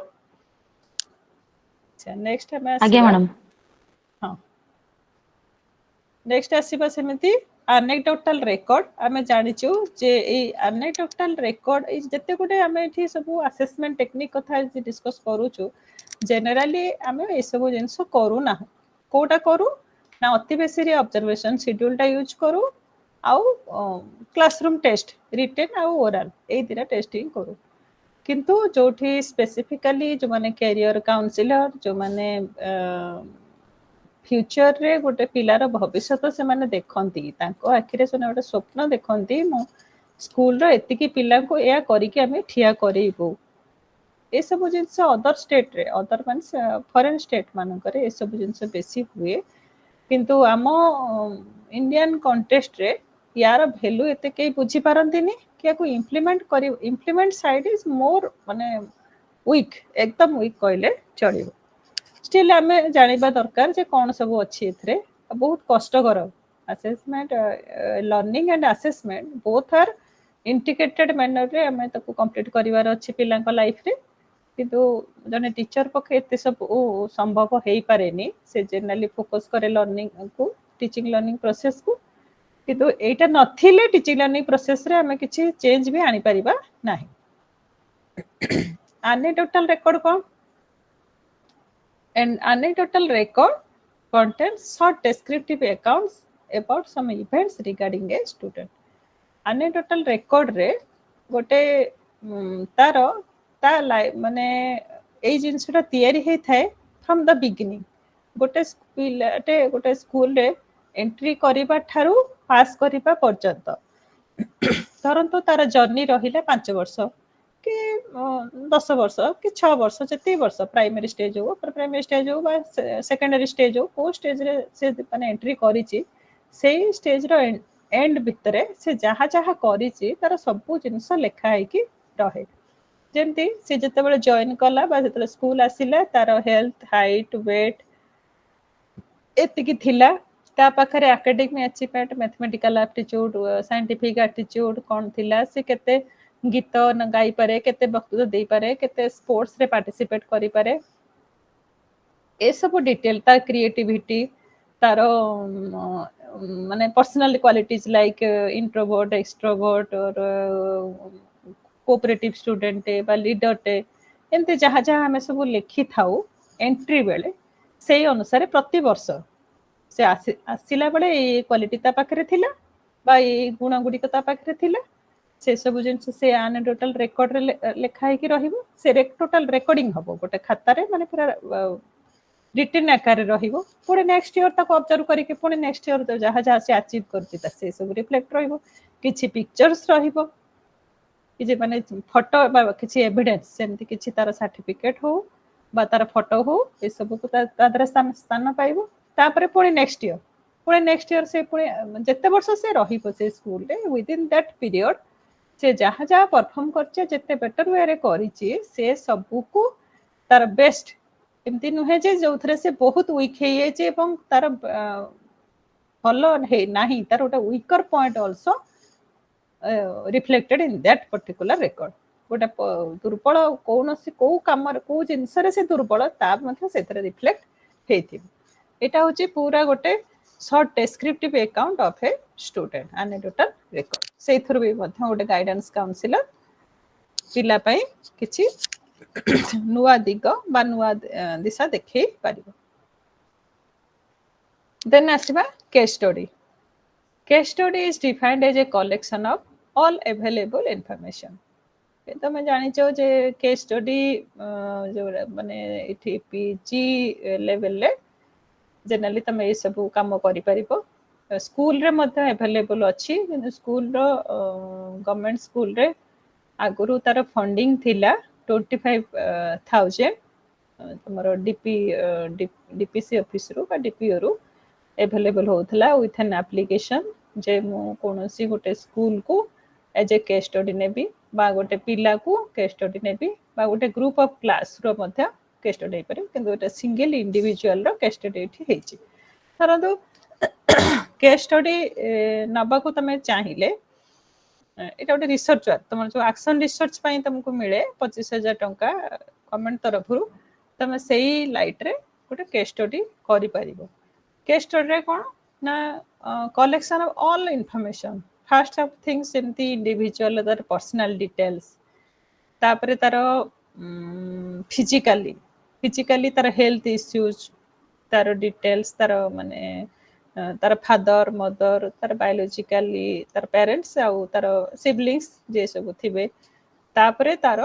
ଆଚ୍ଛା, ନେକ୍ସଟ ଆମେ ଆଜ୍ଞା ଆସିବା, ମ୍ୟାଡ଼ାମ ହଁ ନେକ୍ସଟ ଆସିବା ସେମିତି ଆନେକ୍ଡୋଟାଲ ରେକର୍ଡ। ଆମେ ଜାଣିଛୁ ଯେ ଏଇ ଆନେକ୍ଡୋଟାଲ ରେକର୍ଡ, ଏଇ ଯେତେ ଗୋଟେ ଆମେ ଏଠି ସବୁ ଆସେସମେଣ୍ଟ ଟେକ୍ନିକ କଥା ଡିସ୍କସ କରୁଛୁ, ଜେନେରାଲି ଆମେ ଏସବୁ ଜିନିଷ କରୁନାହୁଁ। କୋଉଟା କରୁ ନା ଅତି ବେଶୀରେ ଅବଜରଭେସନ ସିଡ୍ୟୁଲଟା ୟୁଜ କରୁ, ଆଉ କ୍ଲାସରୁମ ଟେଷ୍ଟ, ରିଟେନ୍ ଆଉ ଓରାଲ, ଏଇ ଦିଟା ଟେଷ୍ଟ ହିଁ କରୁ। କିନ୍ତୁ ଯୋଉଠି ସ୍ପେସିଫିକାଲି ଯୋଉମାନେ କ୍ୟାରିୟର କାଉନସିଲର, ଯୋଉମାନେ ଫ୍ୟୁଚରରେ ଗୋଟେ ପିଲାର ଭବିଷ୍ୟତ ସେମାନେ ଦେଖନ୍ତି, ତାଙ୍କ ଆଖିରେ ସେମାନେ ଗୋଟେ ସ୍ୱପ୍ନ ଦେଖନ୍ତି, ମୁଁ ସ୍କୁଲର ଏତିକି ପିଲାଙ୍କୁ ଏହା କରିକି ଆମେ ଠିଆ କରେଇବୁ। ଏସବୁ ଜିନିଷ ଅଦର ଷ୍ଟେଟରେ, ଅଦର ମାନେ ଫରେନ୍ ଷ୍ଟେଟ ମାନଙ୍କରେ ଏସବୁ ଜିନିଷ ବେଶୀ ହୁଏ, କିନ୍ତୁ ଆମ ଇଣ୍ଡିଆନ କଣ୍ଟେଷ୍ଟରେ ୟାର ଭ୍ୟାଲୁ ଏତେ କେହି ବୁଝିପାରନ୍ତିନି, କି ୟାକୁ ଇମ୍ପ୍ଲିମେଣ୍ଟ ସାଇଡ୍ ଇଜ ମୋର ମାନେ ୱିକ୍, ଏକଦମ ୱିକ୍ କହିଲେ ଚଳିବ। ଷ୍ଟିଲ୍ ଆମେ ଜାଣିବା ଦରକାର ଯେ କ'ଣ ସବୁ ଅଛି ଏଥିରେ, ବହୁତ କଷ୍ଟକର। Assessment, learning and assessment both are integrated ମ୍ୟାନରରେ ଆମେ ତାକୁ କମ୍ପ୍ଲିଟ୍ କରିବାର ଅଛି ପିଲାଙ୍କ ଲାଇଫରେ। କିନ୍ତୁ ଜଣେ ଟିଚର ପକ୍ଷେ ଏତେ ସବୁ ସମ୍ଭବ ହେଇପାରେନି, ସେ ଜେନେରାଲି ଫୋକସ କରେ ଲର୍ଣ୍ଣିଂକୁ, ଟିଚିଂ ଲର୍ଣ୍ଣିଂ ପ୍ରୋସେସକୁ। କିନ୍ତୁ ଏଇଟା ନଥିଲେ ଟିଚିଂ ଲର୍ଣ୍ଣିଂ ପ୍ରୋସେସରେ ଆମେ କିଛି ଚେଞ୍ଜ ବି ଆଣିପାରିବା ନାହିଁ। ଆନେକ୍ଡୋଟାଲ ରେକର୍ଡ କ'ଣ? An anecdotal record contains short descriptive accounts about some events regarding a student. Anecdotal record ରେ ଗୋଟେ ତାର ମାନେ ଏଇ ଜିନିଷଟା ତିଆରି ହେଇଥାଏ ଫ୍ରମ୍ ଦ ବିଗିନିଂ। ଗୋଟେ ପିଲାଟେ ଗୋଟେ ସ୍କୁଲରେ एंट्री करबा ठारू पास करबा पर्यंत धरतु तार जर्नी रहिला 5 वर्ष कि 10 वर्ष कि 6 वर्ष जति वर्ष प्राइमरी स्टेज हो प्राइमरी स्टेज हो बा सेकेंडरी स्टेज हो को स्टेज रे से माने एंट्री करिछि सेही स्टेज रो एंड भितरे से जहाँ जहाँ करिछि तार सब जिनिस लेखा है कि रहे जेमती से जते बेले जॉइन कला बा जते स्कूल आसिला तार हेल्थ हाइट वेट एतिकी थिला ता पाखरे academic achievement mathematical aptitude scientific aptitude कौन थिला से केते गीत न गाई पारे केते वक्तृत्व दे पारे केते स्पोर्ट्स रे पार्टिसिपेट करि पारे ए सब डिटेल तार क्रिएटिविटी तार माने personal qualities like introvert extrovert और कोऑपरेटिव स्टूडेंट बा लीडर टे एमते जहाँ जहाँ आम सब लिखि थाउ एंट्री बेले से अनुसार प्रति वर्ष से आसिला बेले ये क्वालिटी ता पाखरे थिला बा ये गुण गुड़िक ता पाखरे थिला से सब जिनस से एनेक्डोटल रेकॉर्ड रे लेखा है कि रहिबो से टोटल रेकॉर्डिंग हबो गोटे खाता रे माने पूरा रिटन आकार रे रहिबो पुणे नेक्स्ट ईयर ताको ऑब्जर्व करिके पुणे नेक्स्ट ईयर तो जहाँ जहाँ से अचीव करछि ता से सब रिफ्लेक्ट रहिबो किछि पिक्चर्स रहिबो कि जे माने फोटो बा किछि एविडेंस सेमति किछि तार सर्टिफिकेट हो बा तार फोटो हो ए सब को तादर स्थान पाइबो तापरे पुणे नेक्स्ट ईयर से पुणे जते वर्ष से रहिबो से स्कूल रे विद इन दैट पीरियड से जहाँ जहाँ परफॉर्म करछे जते बेटर वे रे करिछि से सब को तार बेस्ट एमती नुहे जे जोथरे से बहुत वीक हे ये जे एवं तार भलो हे नाही तार ओटा weaker point also reflected in that particular record गोटे दुर्बल कौन से कौ काम कौ जिनस से दुर्बल ता मतलब सेथरे रिफ्लेक्ट हेथिबो एटा होची पूरा गोटे short descriptive account of a student anecdotal record से थ्रू भी मध्य गोटे गाइडेंस काउंसलर पिला पई किछि नुआ दिग बा नुआ दिशा देखै पारिबो देन आसीबा case study is defined as a collection of all available information तुम जानिच जे केस स्टडी जो माने इठी पीजी लेवल ले जनरली तुम ये सब काम करि परिबो स्कूल रे मध्य अवेलेबल अछि स्कूल रो गवर्नमेंट स्कूल रे आगुरु तार फंडिंग थिला 25,000 तुमरो डीपीसी ऑफिस रो बा डीपीओ रो अवेलेबल होथला विथ एन एप्लीकेशन जे मु कोनोसी गोटे स्कूल को एज ए केस स्टडी नेबी बा गोटे पिला को केस स्टडी नेबी बा गोटे ग्रुप ऑफ क्लास रो मध्य केस स्टडी हे पारे किंतु एटा सिंगल इंडिविजुअल रो केस स्टडी एठी हेची परंतु केस स्टडी नबा को तमे चाहिले एटा गोटे रिसर्चर तुम जो एक्शन रिसर्च पई तुमको मिले 25,000 टंका गवर्नमेंट तरफ रु तमे सेही लाइट रे गोटे केस स्टडी करि परिबो केस स्टडी रे कोन ना collection of all information first of things एमती इंडिविजुअल तार पर्सनल डिटेल्स तापरे तार फिजिकली तार हेल्थ इश्यूज तार डिटेल्स तार माने तार फादर मदर तार बायोलॉजिकली तार पेरेंट्स आउ तार सिबलिंग्स जे सब थिबे तापरे तार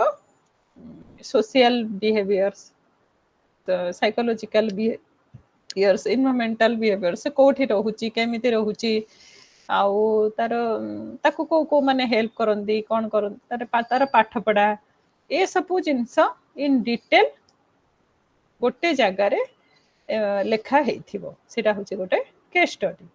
social behaviours psychological behaviours environmental behaviours कोठी रहूची केमिति रहूची आउ तार ताको को माने हेल्प करंदी कोन करन तार पाठ पढ़ा ए सब जिंस इन डिटेल गोटे जगह रे लेखा हेथिबो सेटा होची गोटे केस स्टडी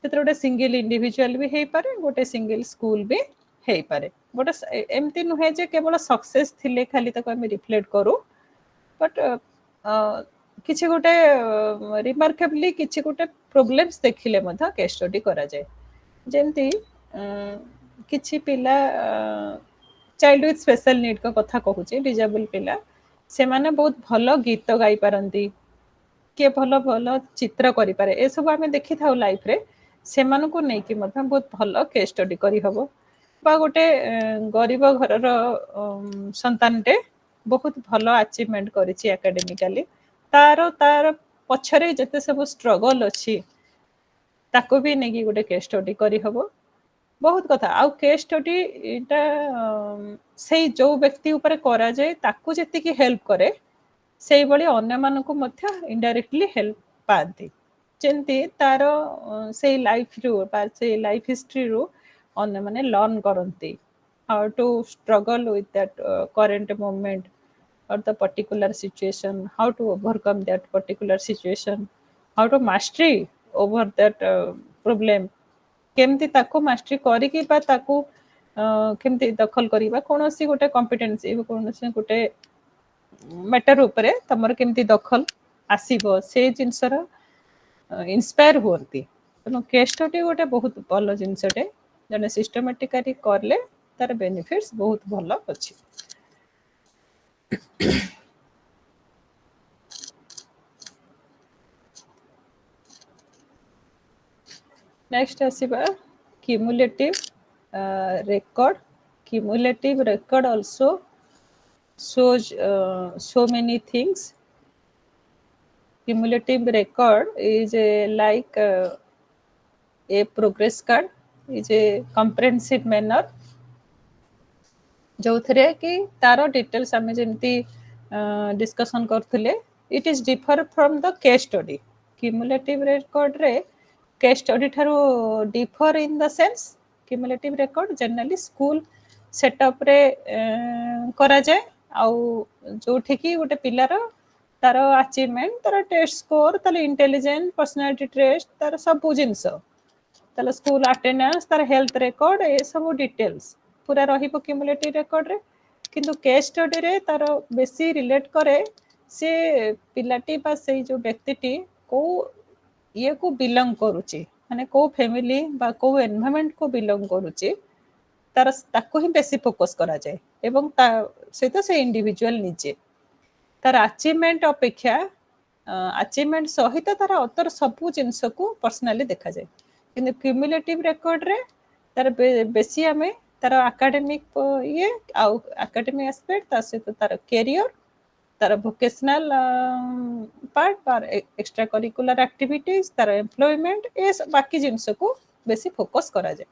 सेतर गोटे सिंगल इंडिविजुअल भी हेई पारे गोटे सिंगल स्कूल भी हेई पारे गोटे एमती नुहे जे केवल सक्सेस थिले खाली ताको हम रिफ्लेक्ट करू बट किछि गोटे रिमार्केबली किछि गोटे प्रॉब्लम्स देखिले मधा केस स्टडी करा जाय जेमती किछि पिला चाइल्ड विथ स्पेशल नीड का कथा कहूचे डिजेबल पिला से माने बहुत भलो गीत गाई पारंती के भलो भलो चित्र करि पारे ए सब हमें देखि थाउ लाइफ रे से मानु को नै कि मतलब बहुत भलो केस स्टडी करी हबो बा गोटे गरीब घर रो संतान टे बहुत भलो अचीवमेंट करिछि एकेडमिकली तार पछरे जते सब स्ट्रगल अछि ताको भी नै कि गोटे केस स्टडी करी हबो बहुत कथा आउ केस स्टडी इटा से जो व्यक्ति ऊपर करा जाए ताको जति कि हेल्प करे से बड़ी अन्य मानको मध्य इनडायरेक्टली हेल्प पाती ଯେମିତି ତାର ସେଇ ଲାଇଫରୁ ବା ସେଇ ଲାଇଫ ହିଷ୍ଟ୍ରିରୁ ଅନ୍ୟମାନେ ଲର୍ନ କରନ୍ତି how to struggle with that current movement or the particular situation, how to overcome that particular situation, how to mastery over that problem, କେମିତି ତାକୁ ମାଷ୍ଟରି କରିକି ବା ତାକୁ କେମିତି ଦଖଲ କରିବା, କୌଣସି ଗୋଟେ କମ୍ପିଟେନ୍ସି କୌଣସି ଗୋଟେ ମ୍ୟାଟର ଉପରେ ତମର କେମିତି ଦଖଲ ଆସିବ ସେ ଜିନିଷର ଇନ୍ସପାୟାର ହୁଅନ୍ତି। ତେଣୁ କେସ୍ ଷ୍ଟଡି ଗୋଟେ ବହୁତ ଭଲ ଜିନିଷଟେ, ଜଣେ ସିଷ୍ଟମେଟିକାଲି କଲେ ତାର ବେନିଫିଟ୍ସ ବହୁତ ଭଲ ଅଛି। नेक्स्ट आसिबा cumulative record. Cumulative record also shows so many things. Cumulative record is like a progress card, is a comprehensive manner जो थे कि तार डिटेल्स आम जमी डिस्कसन करते, it is differ from the case study. Cumulative record रे case study ठारू differ in the sense cumulative record generally school setup रे करा जाए आउ जोठी कि गोटे पिलार तार अचीवमेंट, तार टेस्ट स्कोर, तार इंटेलिजेंस, पर्सनालिटी टेस्ट, तार सब जिनस, तार स्कूल अटेंडेंस, तार हेल्थ रेकॉर्ड, ये सब डिटेल्स पूरा रहिबो क्यूमुलेटिव रेकॉर्ड रे। किंतु केस स्टडी रे तार बेसी रिलेट करे से पिलाटी बा से जो व्यक्तिटी को ये को बिलोंग करूची, माने को फैमिली बा को एनवायरनमेंट को बिलोंग करूची, तार ताको ही बेसी फोकस करा जाए एवं ता से तो से इंडिविजुअल निजे तार अचीवमेंट अपेक्षा अचीवमेंट सहित तार अतर सबु जिनस को पर्सनली देखा जाए। किंतु क्यूमुलेटिव रेकॉर्ड रे तार बेसी आमे तार एकेडमिक ये आउ एकेडमिक एस्पेक्ट ता सहित तार कैरियर, तार वोकेशनल पार्ट, तार एक्स्ट्रा करिकुलर एक्टिविटीज, तार एम्प्लॉयमेंट, ये बाकी जिनस को बेसी फोकस करा जाए।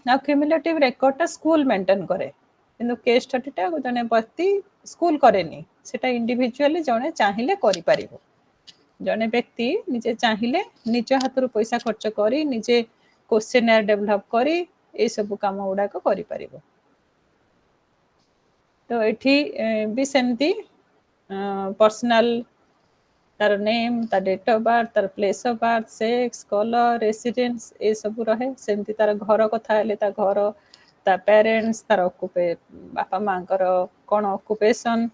ना क्यूमुलेटिव रेकॉर्ड ता स्कूल मेंटेन करे, किंतु केस स्टडी ता जने व्यक्ति स्कूल करेनी, सेटा इंडिविजुअली जने चाहिए करि परिबो। जने व्यक्ति निजे चाहिए निज हाथ पैसा खर्च करी निजे क्वेश्चनर डेवलप करी ये सब काम गुड़ाक करि परिबो। तो एठी भी सेमती पर्सनल तार नेम, तार डेट ऑफ बर्थ, तार place of birth, sex, colour, residence ये सब रहे। सेमती तार घर कथा हेले ता घर, ता पेरेंट्स, तार बापा माँ कौन ऑक्युपेशन,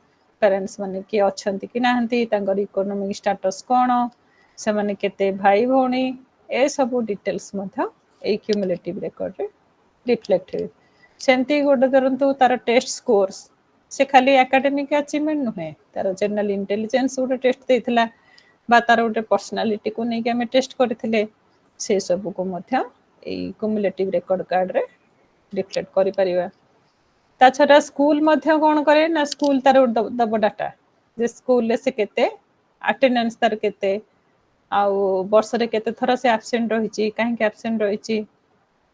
पेरेंट्स माने कि अछंती कि नाहंती, तांकर इकोनॉमिक स्टेटस कौन, से माने केते भाई भौणी, ए सब डिटेल्स मध्य ए क्यूमुलेटिव रेकॉर्ड रे रिफ्लेक्ट हुए। सेमती गोटे धरंतु तार टेस्ट स्कोर्स, से खाली एकेडमिक अचीवमेंट नुहे, तार जनरल इंटेलिजेंस गोटे टेस्ट देथिला बा तार गोटे पर्सनालिटी को नहीं आम टेस्ट करथिले, से सब को मध्य ए क्यूमुलेटिव रेकॉर्ड कार्ड रे रिफ्लेक्ट करि परिबा। ता छटा स्कूल मध्य कोन करे ना, स्कूल तार दब डाटा जे स्कूल ले से केते अटेंडेंस तार केते आउ वर्ष रे केते थरा से एब्सेंट रहिची, काहे के एब्सेंट रहिची,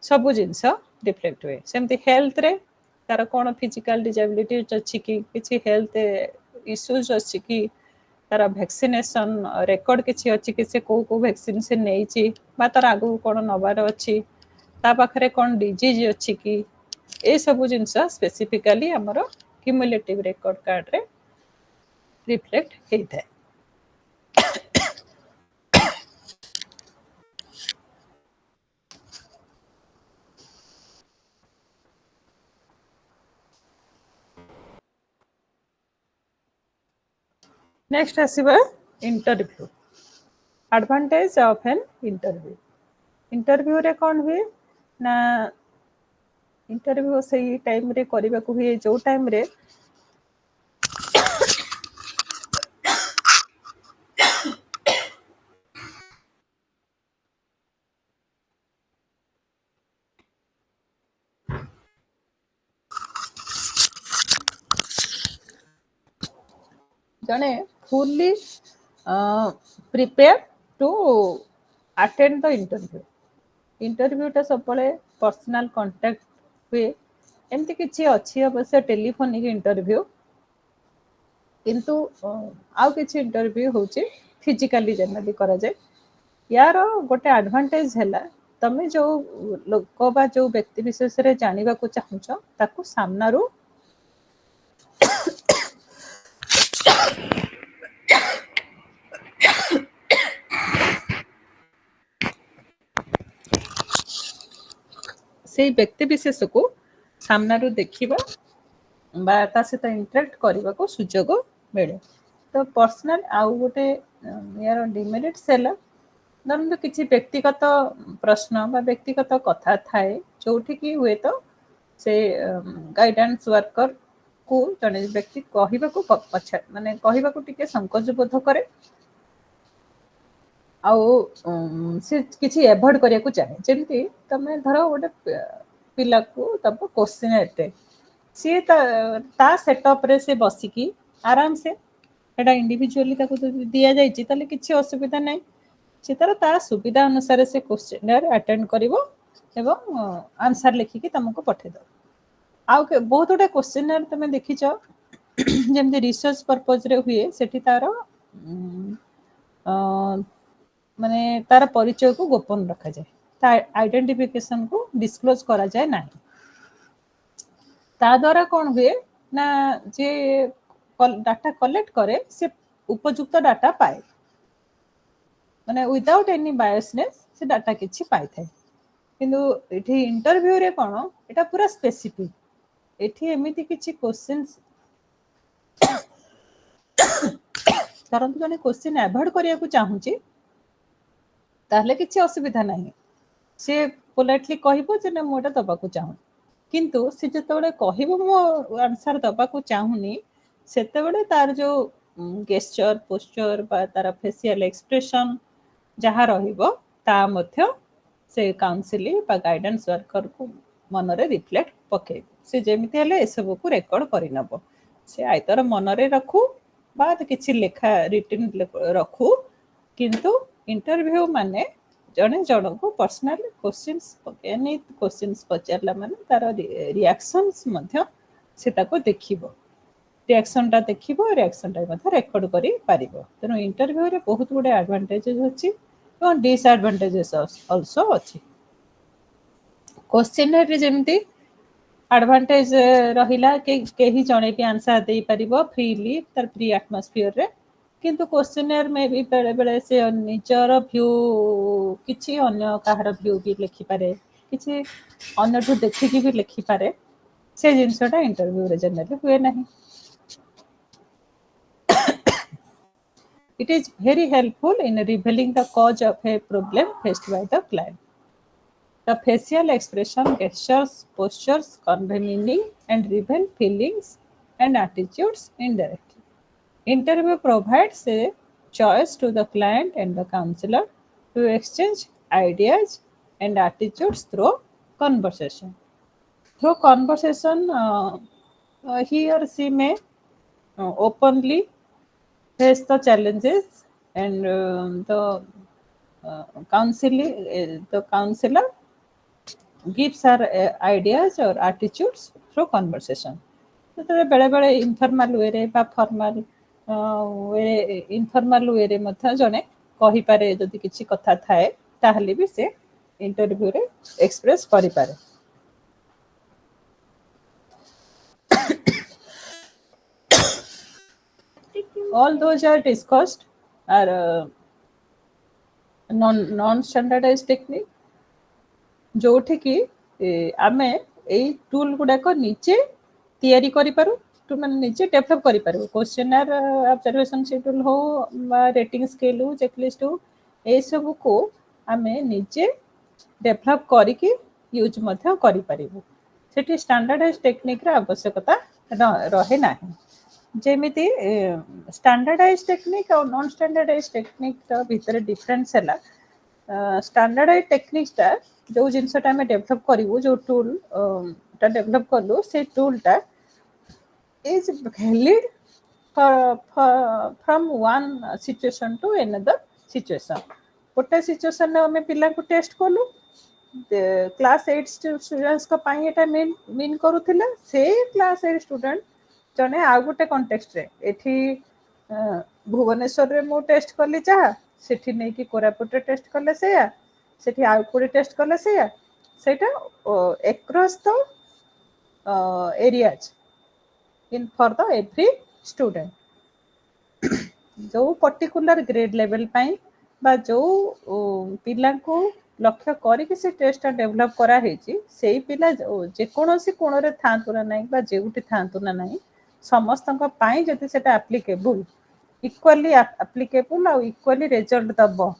सब जिनस रिफ्लेक्ट हुए। सेमती हेल्थ रे तार कौन फिजिकल डिजेबिलिटी अच्छी कि किसी हेल्थ इश्यूज अच्छी कि तार वैक्सीनेशन रेकॉर्ड किसी अच्छी कि से को वैक्सीन से नहीं बा तार आगु कौन नबार अच्छी, ता पाखरे कौन डिजीज अच्छी कि ये सब जिनस स्पेसिफिकली हमर क्यूमुलेटिव रेकॉर्ड कार्ड रे रिफ्लेक्ट होता है। नेक्स्ट आसीबा interview. Advantage of an interview. Interview रे कौन हुए ना, इंटरव्यू से टाइम रे करबा को हुए जो टाइम रे जने fully prepare to attend the interview. इंटरव्यूटा सब पर्सनल कांटेक्ट हुए, एमती किसी अच्छी अवश्य टेलीफोनिक इंटरव्यू, किंतु आउ किसी इंटरव्यू होची फिजिकली जनरली करा जाए यार गोटे एडवांटेज है तमें जो लोक बा जो व्यक्ति विशेष रे जानिबा को चाहुछ ताकू सामनारू से व्यक्ति विशेष को सामनारू देखिबा बा ता सहित इंटरेक्ट करबा को सुजोग मिले तो पर्सनल आउ गोटे यार डिमेरिट्स है धरतु किसी व्यक्तिगत प्रश्न बा व्यक्तिगत कथा थाए जोठी कि हुए तो से गाइडेंस वर्कर को जने व्यक्ति कहबा को पछा माने कहबा को टिके संकोच बोध करे आउ से किसी एभॉइड करिया को चाहे जेमती तमे धरो गोटे पिला को तब क्वेश्चन एटे सी ता सेटअप रे से बसिकी आराम से एटा इंडिविजुअली ताको दिया जाइछि ताले किछि असुविधा नै से तार ता सुविधा अनुसार से क्वेश्चनर अटेंड करिवो एवं आंसर लिखिकी तुमको पठे दो आउ बहुत गुडा क्वेश्चनर तुम देखिछ जेमती रिसर्च पर्पज रे हुए सेठी तार माने तार परिचय को गोपन रखा जाए ता आइडेंटिफिकेशन को डिस्क्लोज करा जाए ना ता द्वारा कौन हुए ना जे डाटा कलेक्ट करे से उपयुक्त डाटा पाए माने विदाउट एनी बायसनेस से डाटा किछि पाई थाए किंतु एठी इंटरव्यू रे कोन एटा पूरा स्पेसिफिक एठी एमिति किछि क्वेश्चंस कारण जने क्वेश्चन अवॉइड करिया को चाहूची ताहले किछि असुविधा नाही से पोलाइटली कहबो जे ना मोटा दबा को चाहू किंतु से जतबेले कहबो मो आंसर दबा को चाहूनी सेतेबेले तार जो गेस्चर पोस्चर बा तार फेशियल एक्सप्रेशन जहाँ रहिबो ता मध्य से काउंसिलिंग बा गाइडेंस वर्कर को मनरे रिफ्लेक्ट पके से जेमिति हेले ए सब को रेकॉर्ड करि नबो से आइतर मनरे रखू बा किछि लेखा रिटन रखू किंतु इंटरव्यू माने जने जण को पर्सनल क्वेश्चंस एनी क्वेश्चंस पचारला माने तार रिएक्शंस मध्य से ताको देखिबो रिएक्शन टा देखिबो रिएक्शन टा मध्य रेकॉर्ड करि पारिबो तेनो इंटरव्यू रे बहुत गुडे एडवांटेजेस अछि और डिसएडवांटेजेस आल्सो अछि क्वेश्चन रे जेमती एडवांटेज रहिला के केही जणे भी आंसर दे पारिबो फ्रीली तार फ्री एटमॉस्फियर रे किंतु क्वेश्चनर में भी बेले बेले से निजर व्यू किछि अन्य काहर व्यू भी लिखि पारे किछि अन्य ठु देखि भी लिखि पारे से जिंसटा इंटरव्यू रे जनरली हुए नहीं It is very helpful in revealing the cause of a problem faced by the client. The facial expression, gestures, postures convey meaning and reveal feelings and attitudes indirectly. Interview provides a choice to the client and the counselor to exchange ideas and attitudes through conversation. Through conversation, he or she may openly face the challenges and the counselor gives her ideas or attitudes through conversation तो बेले बेले informal वे रे बा formal way informal वे रे मथा जने कहि पारे जदि किछि कथा थाए ताहले भी से इंटरव्यू रे एक्सप्रेस करि पारे all those are discussed are non standardized technique जोठी कि आमे एई टूल गुडा को नीचे तैयारी करि पारू टू माने नीचे डेवलप करि पारू क्वेश्चनर ऑब्जर्वेशन शेड्यूल हो बा रेटिंग स्केल हो चेकलिस्ट हो ए सब को आमे नीचे डेवलप करि कि यूज मध्य करि पारिबो सेठी स्टैंडर्डाइज्ड टेक्निक रा आवश्यकता रहे नाही जेमिति स्टैंडर्डाइज्ड टेक्निक और नॉन स्टैंडर्डाइज्ड टेक्निक रा भीतर डिफरेंस हैला स्टैंडर्डाइज्ड टेक्निक टा जो जिनसटा में डेवलप करिवो जो टूल टा डेवलप करलो से टूल टा is valid from one situation to another situation गोटे सिचुएशन में हमें पिला को टेस्ट करलु क्लास 8 स्टूडेंट्स को पाई एटा मीन करूथिला से क्लास 8 स्टूडेंट जने आ गोटे कॉन्टेक्स्ट रे एठी भुवनेश्वर रे मु टेस्ट कली जहाँ सेठी नहीं कि कोरापुट रे टेस्ट कले सेया सेठी आउ कोडे टेस्ट कले सेया सेटा across the areas in for the every student जो पर्टिकुलर ग्रेड लेवल पाई बा जो पिला को लक्ष्य करके से टेस्ट डेवलप करा हेची सेही पिला जे कोनोसी कोण रे थांतु ना नाही बा जेउठी थांतु ना नाही समस्तक पाई जति सेटा एप्लीकेबल इक्वाली एप्लीकेबल आ इक्वाली रिजल्ट दबो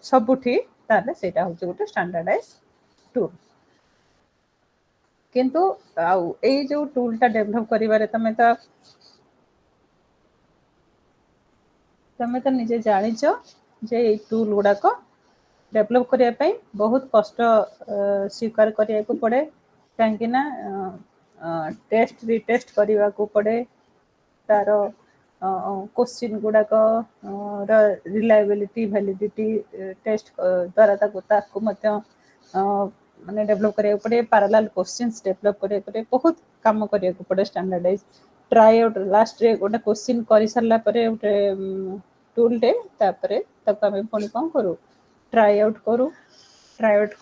सबुठी ताले सेटा होचे गोटे स्टैंडर्डाइज टूल किंतु आउ ए जो टूलटा डेवलप करिवारे तमे तो निजे जानिच जे टूल गुड़ाक डेवलप करने बहुत कष्ट स्वीकार करने को पड़े कहीं टेस्ट रिटेस्ट करने को पड़े तार क्वेश्चन गुड़ाक रिलायबिलिटी वैलिडिटी टेस्ट द्वारा माने डेवलप करने को पड़े पैरेलल क्वेश्चंस डेवलप करने को पड़े बहुत काम करने को पड़े स्टैंडर्डाइज ट्राई आउट लास्ट रे गोटे क्वेश्चन कर सारा गोटे टूल टे तापरे तक आम पुणी कौन करूँ ट्राई आउट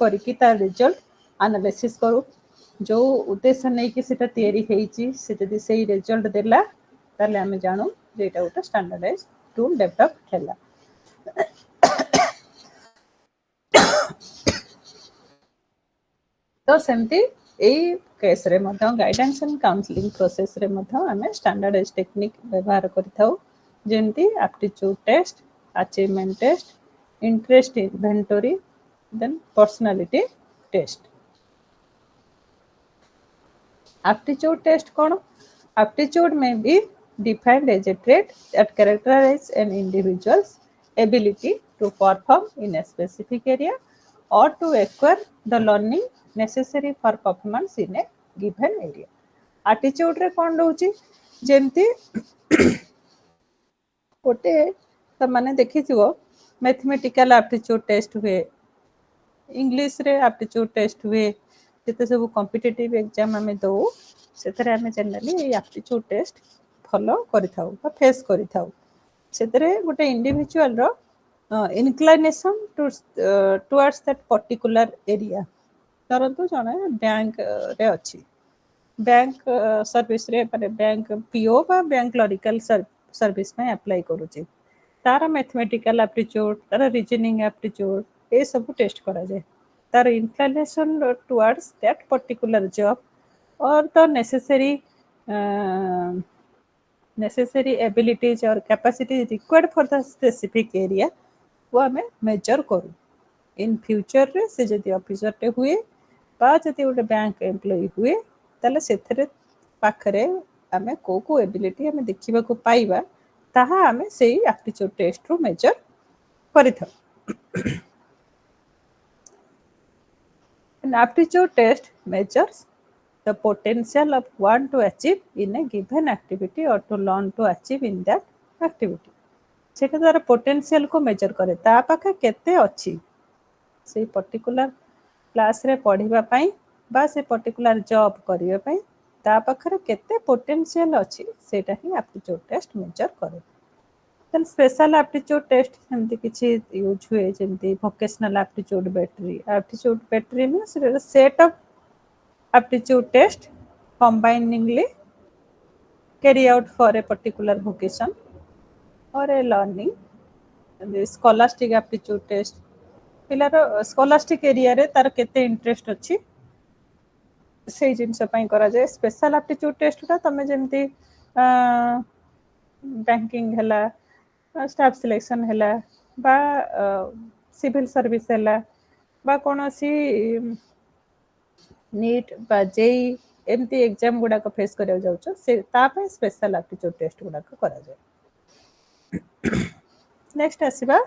करके तार रिजल्ट एनालिसिस करूँ जो उद्देश्य नहीं कि सेटा तैयारी हेची से जदी सही रिजल्ट देला ताले आम जानू जे एटा गोटे स्टैंडर्डाइज टूल डेवलप हैला तो सेमती एई केस रे मध्य गाइडेंस एंड काउंसलिंग प्रोसेस रे मध्य आमे स्टैंडर्डाइज टेक्निक व्यवहार करिथाउ जेमती aptitude test achievement test interest inventory then personality test aptitude test कौन aptitude may be defined as a trait that characterize an individual's ability to perform in a specific area or to acquire the learning necessary for performance in a given area attitude रे कौन रहउची जेमती गोटे तो माने देखिथिबो mathematical aptitude test हुए English रे aptitude test हुए जेते सब कॉम्पिटिटिव एग्जाम आमे दो सेतरे आमे जनरली एप्टीट्यूड टेस्ट फॉलो करिथाउ बा फेस करिथाउ सेतरे गोटे इंडिविजुअल रो inclination towards that particular area परंतु जने बैंक रे अछि बैंक सर्विस रे माने बैंक पीओ बा बैंक क्लरिकल सर्विस में अप्लाई करूची तार मैथमेटिकल एप्टीट्यूड तार रीजनिंग एप्टीट्यूड ए सब टेस्ट करा जाए तार inclination towards that particular job और the necessary abilities or capacities required for the specific area वो हमें मेजर करूँ इन फ्यूचर रे से जदि ऑफिसर टे हुए बा जदि गोटे बैंक एम्प्लॉई हुए ताले सेथरे पाखरे आमे को एबिलिटी आमे देखिबा को पाइबा ताहा आमे सेही एप्टीट्यूड टेस्ट रो मेजर करिथा an aptitude test measures the potential of one to achieve in a given activity or to learn to achieve in that activity सेटा तार पोटेंशियल को मेजर करे ता पाखे केते अछि से पर्टिकुलर क्लास रे पढिबा पई बा से पर्टिकुलर जॉब करिया पई ता पाखरे केते पोटेंशियल अछि सेटा ही एप्टीट्यूड टेस्ट मेजर करे देन स्पेशल एप्टीट्यूड टेस्ट हमती किछि यूज हुए जेमती vocational aptitude battery means set of aptitude test combiningly carry out for a particular vocation or a learning the scholastic aptitude test पिलार scholastic area रे तार केते interest अछि से जिनस पई करा जाय स्पेशल एप्टीट्यूड टेस्ट ता तमे जेमती बैंकिंग हला स्टाफ सिलेक्शन हला बा सिविल सर्विस हला बा कोनोसी नीट बा जेई एमती एग्जाम गुडा को फेस करिया जाउछ से ता पे स्पेशल एप्टीट्यूड टेस्ट गुडा को करा जाय नेक्स्ट आसीबा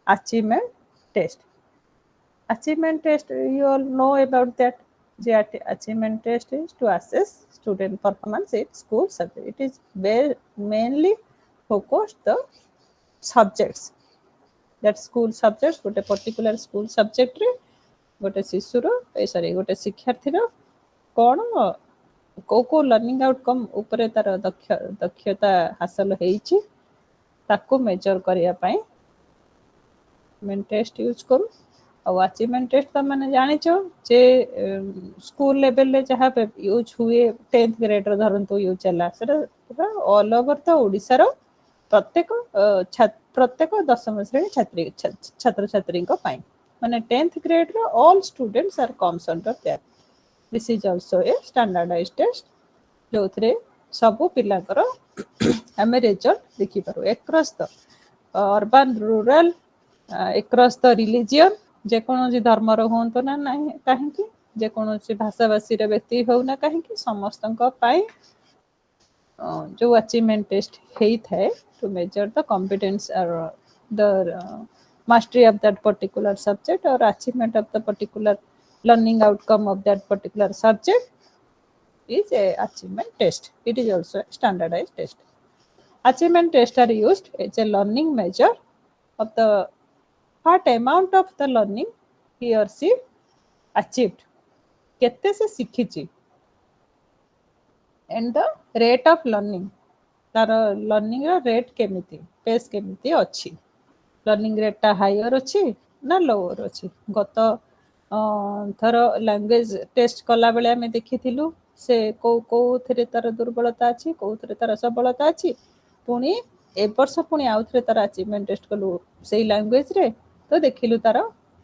achievement test you all know about that the achievement test is to assess student performance in school subject it is mainly focused the subjects that school subjects गोटे particular school subject रे गोटे शिशुर गोटे शिक्षार्थी कौन को learning outcome उपरे तार दक्षता हासिल होइछि ताको मेजर करिया पाई अचीवमेंट टेस्ट यूज करू और अचीवमेंट टेस्ट तो मैंने जानिछ जे स्कूल लेवल ले जहाँ यूज हुए 10th ग्रेड धरतु यूज चला पूरा ऑल ओवर तो ओडिशा रो प्रत्येक प्रत्येक 10th श्रेणी छात्री छात्र छात्री माने 10th ग्रेड रो all students are comes under that this is also a standardized test जो थे सबू पिलांकर आम रिजल्ट देखि पारू across the urban rural across the religion जेकोसी धर्मर हूँ ना ना कहीं जेकोसी भाषाभाषी व्यक्ति हो ना कहीं समस्त जो अचीवमेंट टेस्ट होता है टू मेजर द कॉम्पिटेंस और the mastery of that particular subject or achievement of the particular learning outcome of that particular subject is a achievement test. It is also a standardized test. Achievement tests are used as a learning measure of the what amount of the learning he or she achieved. केते से सीखी and the rate of learning तार learning रा rate केमिति pace केमिति अच्छी learning rate टा higher अच्छी ना लोअर अच्छी गत थर लैंग्वेज टेस्ट कला बेले आम देखी से कौ थे तार दुर्बलता अच्छी कौ थे तार सबलता अच्छी पुणी ए वर्ष पुणी आउ थे तार अचीवमेंट टेस्ट कलु से लैंग्वेज रे तो देखिलु तार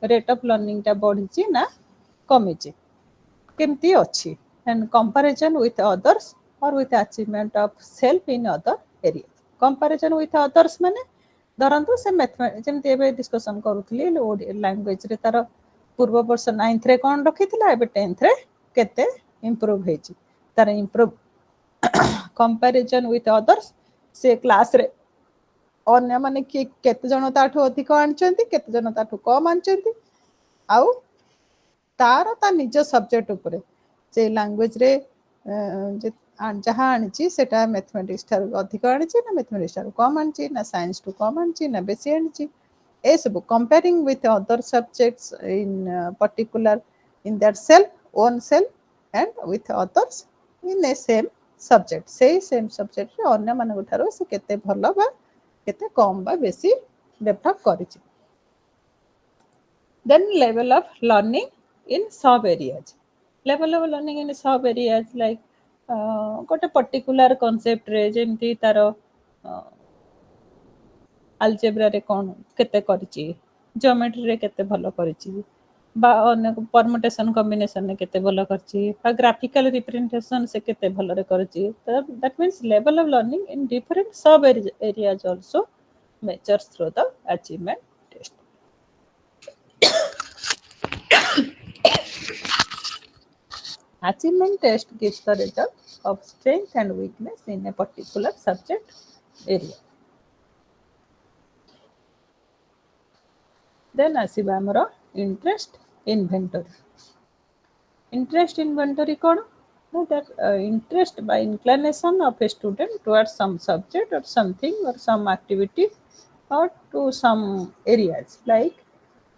रेट ऑफ लर्निंग टा बढ़ी ना कमी केमती अच्छी एंड कंपैरिजन विथ अदर्स और with achievement of self in other area comparison with others माने धरतु से मैथमेटिक्स जमी डिस्कसन करूली लैंग्वेज रे तार पूर्व वर्ष 9th रे कौन रखी था एबे 10th रे केते इंप्रूव होईची तार इंप्रूव कंपैरिजन विथ अदर्स से क्लास रे अन्य माने कि केते जन ताठो अधिक आनचंती केते जन ताठो कम आनचंती आउ तार ता निज सब्जेक्ट ऊपर से लैंग्वेज रे जहाँ आनी से मैथमेटिक्स ठार अधिक आनी ना मैथमेटिक्स ठार कम आनी ना साइंस टू कम आनी ना बेसी आनी ए सब comparing with other subjects in particular in that self own self and with others in A same subject से सेम सब्जेक्ट रे अन्य मान ठारो से केते भलो बा केते कम बा बेसी डेवलप करिछि then level of learning in सब areas level of learning in सब एरियाज लाइक गोटे पर्टिकुलर कॉन्सेप्ट रे जेमती तार अलजेब्रा रे कौन केते करिछि ज्योमेट्री रे केते भलो करिछि बा अन्य परमुटेशन कॉम्बिनेशन ने केते भलो करिछि बा ग्राफिकल रिप्रेजेंटेशन से केते भलो रे करिछि that means level of learning in different sub areas also measures through the achievement test achievement test gives the result of strength and weakness in a particular subject area. Then asiba amara interest inventory. Interest inventory kon no that interest by inclination of a student towards some subject or something or some activity or to some areas like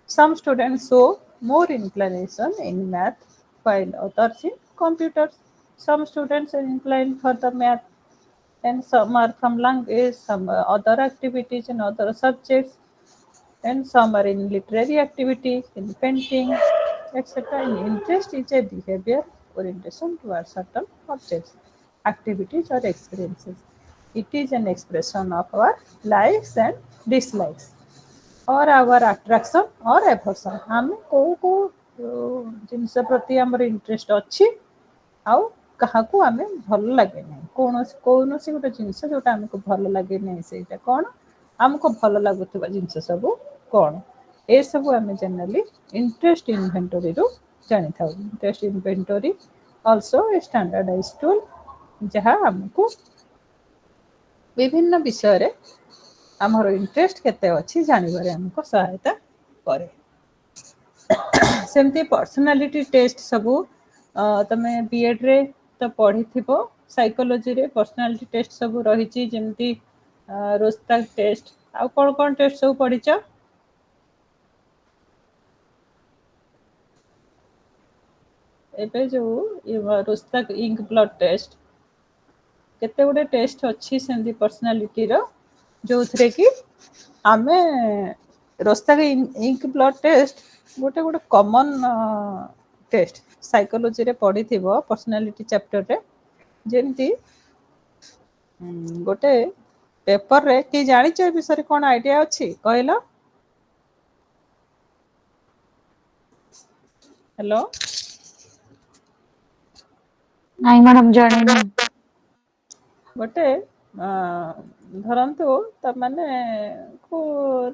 some students show more inclination in math while others in computers. Some students are inclined for the math and some are from language, some other activities in other subjects, and some are in literary activities, in painting, etc. And interest is a behavior orientation towards certain objects, activities, or experiences. It is an expression of our likes and dislikes, or our attraction or aversion. आम को जिनस प्रति आमर interest अच्छी आउ काहाकू आमे भल लगे नहीं कौन सी गोटे जिनस जोटा आमको भल लगे नहीं सेटा कौन आमको भल लगुवा जिनस सब कौन ए सब आम जनरली इंटरेस्ट इन्वेंटरी रु जानी था interest inventory also a standardised tool जहाँ आमको विभिन्न विषय रे आमर इंटरेस्ट केते अच्छी जानवर आमको सहायता करे सेमती पर्सनालिटी टेस्ट सबू तमे बीएड रे तो पढ़ी थिबो साइकोलॉजी रे पर्सनालिटी टेस्ट सबू रही जेमती रोस्ताक टेस्ट आ कौन टेस्ट सब पढ़ीच एबे जो रोस्ताक इंक ब्लड टेस्ट केते गुडे टेस्ट अच्छी सेमती पर्सनालिटी रो जो थे कि आमे रोस्ताग इंक ब्लड टेस्ट गोटे गोटे कॉमन टेस्ट साइकोलॉजी रे पढ़ी थिबो पर्सनालिटी चैप्टर रे जेमती गोटे पेपर रे कि जानी ए विषय कौन आइडिया अच्छी कहल हेलो ନାଇଁ ମ୍ୟାଡାମ ଜାଣିନି। गोटे ଧରନ୍ତୁ ତମାନେ को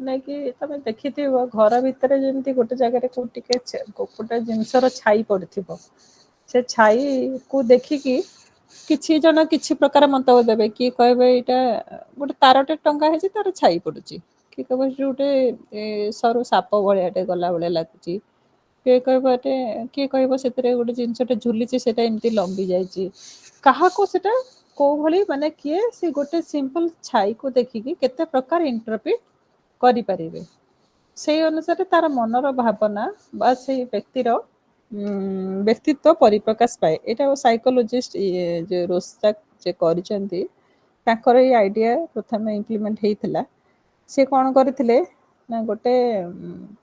ନେଇକି ତମେ ଦେଖିଥିବ ଘର ଭିତରେ ଯେମିତି ଗୋଟେ ଜାଗାରେ କୋଉ ଟିକେ ଗୋଟେ ଜିନିଷର ଛାଇ ପଡିଥିବ ସେ ଛାଇ କୁ ଦେଖିକି କିଛି ଜଣ କିଛି ପ୍ରକାର ମନ୍ତବ୍ୟ ଦେବେ କିଏ କହିବେ ଏଇଟା ଗୋଟେ ତାରଟେ ଟଙ୍ଗା ହେଇଛି ତାର ଛାଇ ପଡୁଛି କିଏ କହିବ ସେଠି ଗୋଟେ ସରୁ ସାପ ଭଳିଆଟେ ଗଲା ଭଳିଆ ଲାଗୁଛି କିଏ କହିବ ସେଥିରେ ଗୋଟେ ଜିନିଷଟେ ଝୁଲିଛି ସେଇଟା ଏମିତି ଲମ୍ବି ଯାଇଛି କାହାକୁ ସେଟା କୋଉ ଭଳି ମାନେ କିଏ ସେ ଗୋଟେ ସିମ୍ପଲ ଛାଇକୁ ଦେଖିକି କେତେ ପ୍ରକାର ଇଣ୍ଟରପ୍ରିଟ କରିପାରିବେ ସେଇ ଅନୁସାରେ ତାର ମନର ଭାବନା ବା ସେଇ ବ୍ୟକ୍ତିର ବ୍ୟକ୍ତିତ୍ୱ ପରିପ୍ରକାଶ ପାଏ ଏଇଟା ସାଇକୋଲୋଜିଷ୍ଟ ରୋସ୍ତାକ ଯେ କରିଛନ୍ତି ତାଙ୍କର ଏଇ ଆଇଡିଆ ପ୍ରଥମେ ଇମ୍ପ୍ଲିମେଣ୍ଟ ହେଇଥିଲା ସେ କଣ କରିଥିଲେ ନା ଗୋଟେ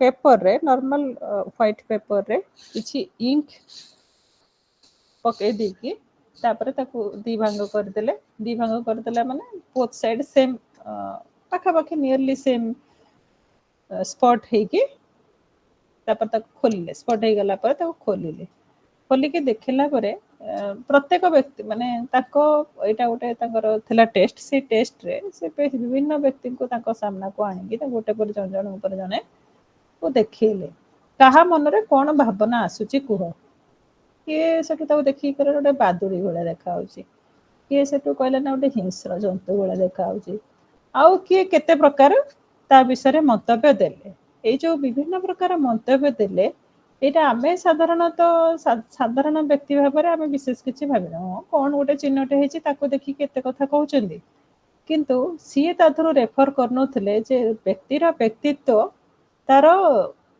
ପେପରରେ ନର୍ମାଲ ହ୍ୱାଇଟ୍ ପେପରରେ କିଛି ଇଙ୍କ ପକେଇ ଦେଇକି ତାପରେ ତାକୁ ଦି ଭାଙ୍ଗ କରିଦେଲେ ଦି ଭାଙ୍ଗ କରିଦେଲା ମାନେ ବୋଥ ସାଇଡ ସେମ ପାଖାପାଖି ନିୟରଲି ସେମ ସ୍ପଟ ହେଇକି ତାପରେ ତାକୁ ଖୋଲିଲେ ସ୍ପଟ ହେଇଗଲା ପରେ ତାକୁ ଖୋଲିଲେ ଖୋଲିକି ଦେଖିଲା ପରେ ପ୍ରତ୍ୟେକ ବ୍ୟକ୍ତି ମାନେ ତାଙ୍କ ଏଇଟା ଗୋଟେ ତାଙ୍କର ଥିଲା ଟେଷ୍ଟ ସେଇ ଟେଷ୍ଟରେ ସେ ବିଭିନ୍ନ ବ୍ୟକ୍ତିଙ୍କୁ ତାଙ୍କ ସାମ୍ନାକୁ ଆଣିକି ତାଙ୍କୁ ଗୋଟେ ପରେ ଜଣେ ଜଣ ଉପରେ ଜଣେ ଦେଖେଇଲେ କାହା ମନରେ କଣ ଭାବନା ଆସୁଛି କୁହ କିଏ ସେଠୁ ତାକୁ ଦେଖିକି କହିଲେ ଗୋଟେ ବାଦୁଡି ଭଳିଆ ଦେଖା ହାଉଛି କିଏ ସେଠୁ କହିଲା ନା ଗୋଟେ ହିଂସ୍ର ଜନ୍ତୁ ଭଳିଆ ଦେଖା ହାଉଛି ଆଉ କିଏ କେତେ ପ୍ରକାର ତା ବିଷୟରେ ମନ୍ତବ୍ୟ ଦେଲେ ଏଇ ଯୋଉ ବିଭିନ୍ନ ପ୍ରକାର ମନ୍ତବ୍ୟ ଦେଲେ ଏଇଟା ଆମେ ସାଧାରଣତଃ ସାଧାରଣ ବ୍ୟକ୍ତି ଭାବରେ ଆମେ ବିଶେଷ କିଛି ଭାବିନା ହଁ କଣ ଗୋଟେ ଚିହ୍ନଟେ ହେଇଛି ତାକୁ ଦେଖିକି ଏତେ କଥା କହୁଛନ୍ତି କିନ୍ତୁ ସିଏ ତା ଦେହରୁ ରେଫର କରୁନଥିଲେ ଯେ ବ୍ୟକ୍ତିର ବ୍ୟକ୍ତିତ୍ବ ତାର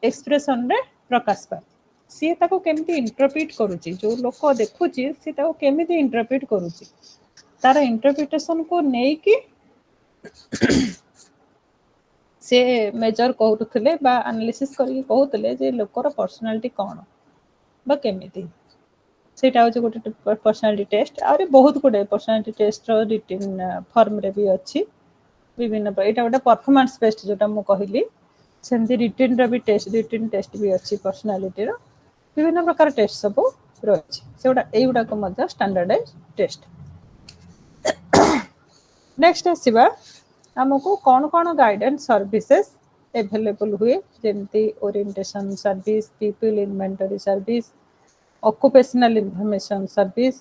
ଏକ୍ସପ୍ରେସନରେ ପ୍ରକାଶ ପାଏ ସିଏ ତାକୁ କେମିତି ଇଣ୍ଟରପ୍ରିଟ କରୁଛି ଯୋଉ ଲୋକ ଦେଖୁଛି ସିଏ ତାକୁ କେମିତି ଇଣ୍ଟରପ୍ରିଟ କରୁଛି ତାର ଇଣ୍ଟରପ୍ରିଟେସନକୁ ନେଇକି ସେ ମେଜର କରୁଥିଲେ ବା ଆନାଲିସିସ୍ କରିକି କହୁଥିଲେ ଯେ ଲୋକର ପର୍ସନାଲିଟି କଣ ବା କେମିତି ସେଇଟା ହଉଛି ଗୋଟେ ପର୍ସନାଲିଟି ଟେଷ୍ଟ ଆହୁରି ବହୁତ ଗୁଡେ ପର୍ସନାଲିଟି ଟେଷ୍ଟର ରିଟିନ ଫର୍ମରେ ବି ଅଛି ବିଭିନ୍ନ ଏଇଟା ଗୋଟେ ପରଫମାନ୍ସ ଟେଷ୍ଟ ଯୋଉଟା ମୁଁ କହିଲି ସେମିତି ରିଟିନ ବି ଟେଷ୍ଟ ବି ଅଛି ପର୍ସନାଲିଟିର ବିଭିନ୍ନ ପ୍ରକାର ଟେଷ୍ଟ ସବୁ ରହିଛି ସେଗୁଡା ଏଇଗୁଡାକ ମଧ୍ୟ ଷ୍ଟାଣ୍ଡାର୍ଡାଇଜ ଟେଷ୍ଟ ନେକ୍ସଟ ଆସିବା ଆମକୁ କଣ କଣ ଗାଇଡାନ୍ସ ସର୍ଭିସେସ୍ ଏଭେଲେବୁଲ ହୁଏ ଯେମିତି orientation service people inventory service occupational information service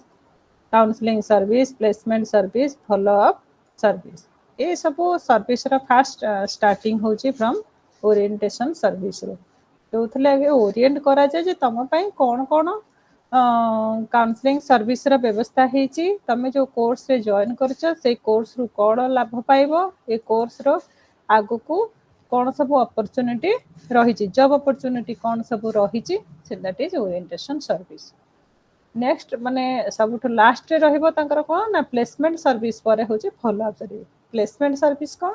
counselling service placement service follow up service ଏ ସବୁ ସର୍ଭିସର ଫାଷ୍ଟ ଷ୍ଟାର୍ଟିଂ ହଉଛି ଫ୍ରମ୍ ଓରିଏଣ୍ଟେସନ ସର୍ଭିସରୁ ଯୋଉଥିଲେ ଆଗେ ଓରିଏଣ୍ଟ କରାଯାଏ ଯେ ତମ ପାଇଁ କଣ କଣ କାଉନସିଲିଂ ସର୍ଭିସର ବ୍ୟବସ୍ଥା ହେଇଛି ତମେ ଯୋଉ କୋର୍ସରେ ଜଏନ୍ କରିଛ ସେଇ କୋର୍ସରୁ କଣ ଲାଭ ପାଇବ ଏ କୋର୍ସର ଆଗକୁ କଣ ସବୁ ଅପରଚୁନିଟି ରହିଛି ଜବ୍ ଅପରଚୁନିଟି କଣ ସବୁ ରହିଛି that is orientation service next ମାନେ ସବୁଠୁ ଲାଷ୍ଟରେ ରହିବ ତାଙ୍କର କଣ ନା ପ୍ଲେସମେଣ୍ଟ ସର୍ଭିସ ପରେ ହଉଛି follow up service placement service କଣ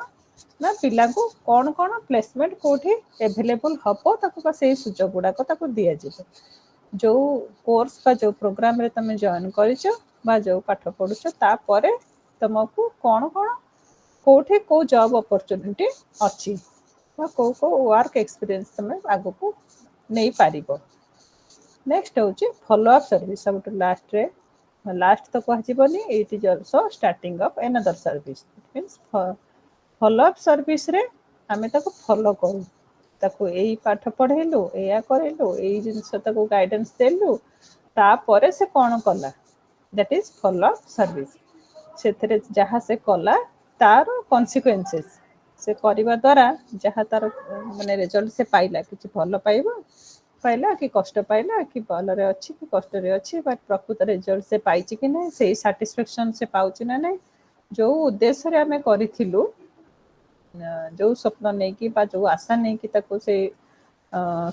ନା ପିଲାଙ୍କୁ କଣ କଣ ପ୍ଲେସମେଣ୍ଟ କୋଉଠି ଏଭେଲେବୁଲ ହବ ତାକୁ ବା ସେଇ ସୁଯୋଗ ଗୁଡାକ ତାକୁ ଦିଆଯିବ ଯୋଉ କୋର୍ସ ବା ଯୋଉ ପ୍ରୋଗ୍ରାମରେ ତମେ ଜଏନ କରିଛ ବା ଯୋଉ ପାଠ ପଢୁଛ ତାପରେ ତମକୁ କଣ କଣ କୋଉଠି କୋଉ ଜବ୍ ଅପରଚୁନିଟି ଅଛି ବା କୋଉ କୋଉ ୱାର୍କ ଏକ୍ସପିରିଏନ୍ସ ତମେ ଆଗକୁ ନେଇପାରିବ ନେକ୍ସଟ ହଉଛି ଫଲୋ ଅପ୍ ସର୍ଭିସ ସବୁଠୁ ଲାଷ୍ଟରେ ଲାଷ୍ଟ ତ କୁହାଯିବନି it is also starting of another service means follow up ସର୍ଭିସରେ ଆମେ ତାକୁ ଫଲୋ କରୁ ତାକୁ ଏଇ ପାଠ ପଢେଇଲୁ ଏଇଆ କରେଇଲୁ ଏଇ ଜିନିଷ ତାକୁ ଗାଇଡେନ୍ସ ଦେଲୁ ତାପରେ ସେ କଣ କଲା that is follow up service ସେଥିରେ ଯାହା ସେ କଲା ତାର କନସିକୁଏନ୍ସେସ୍ ସେ କରିବା ଦ୍ୱାରା ଯାହା ତାର ମାନେ ରେଜଲ୍ଟ ସେ ପାଇଲା କିଛି ଭଲ ପାଇଲା କି କଷ୍ଟ ପାଇଲା କି ଭଲରେ ଅଛି କି କଷ୍ଟରେ ଅଛି ବା ପ୍ରକୃତ ରେଜଲ୍ଟ ସେ ପାଇଛି କି ନାହିଁ ସେଇ ସାଟିସ୍ଫାକ୍ସନ ସେ ପାଉଛି ନା ନାହିଁ ଯୋଉ ଉଦ୍ଦେଶ୍ୟରେ ଆମେ କରିଥିଲୁ ଯୋଉ ସ୍ୱପ୍ନ ନେଇକି ବା ଯୋଉ ଆଶା ନେଇକି ତାକୁ ସେ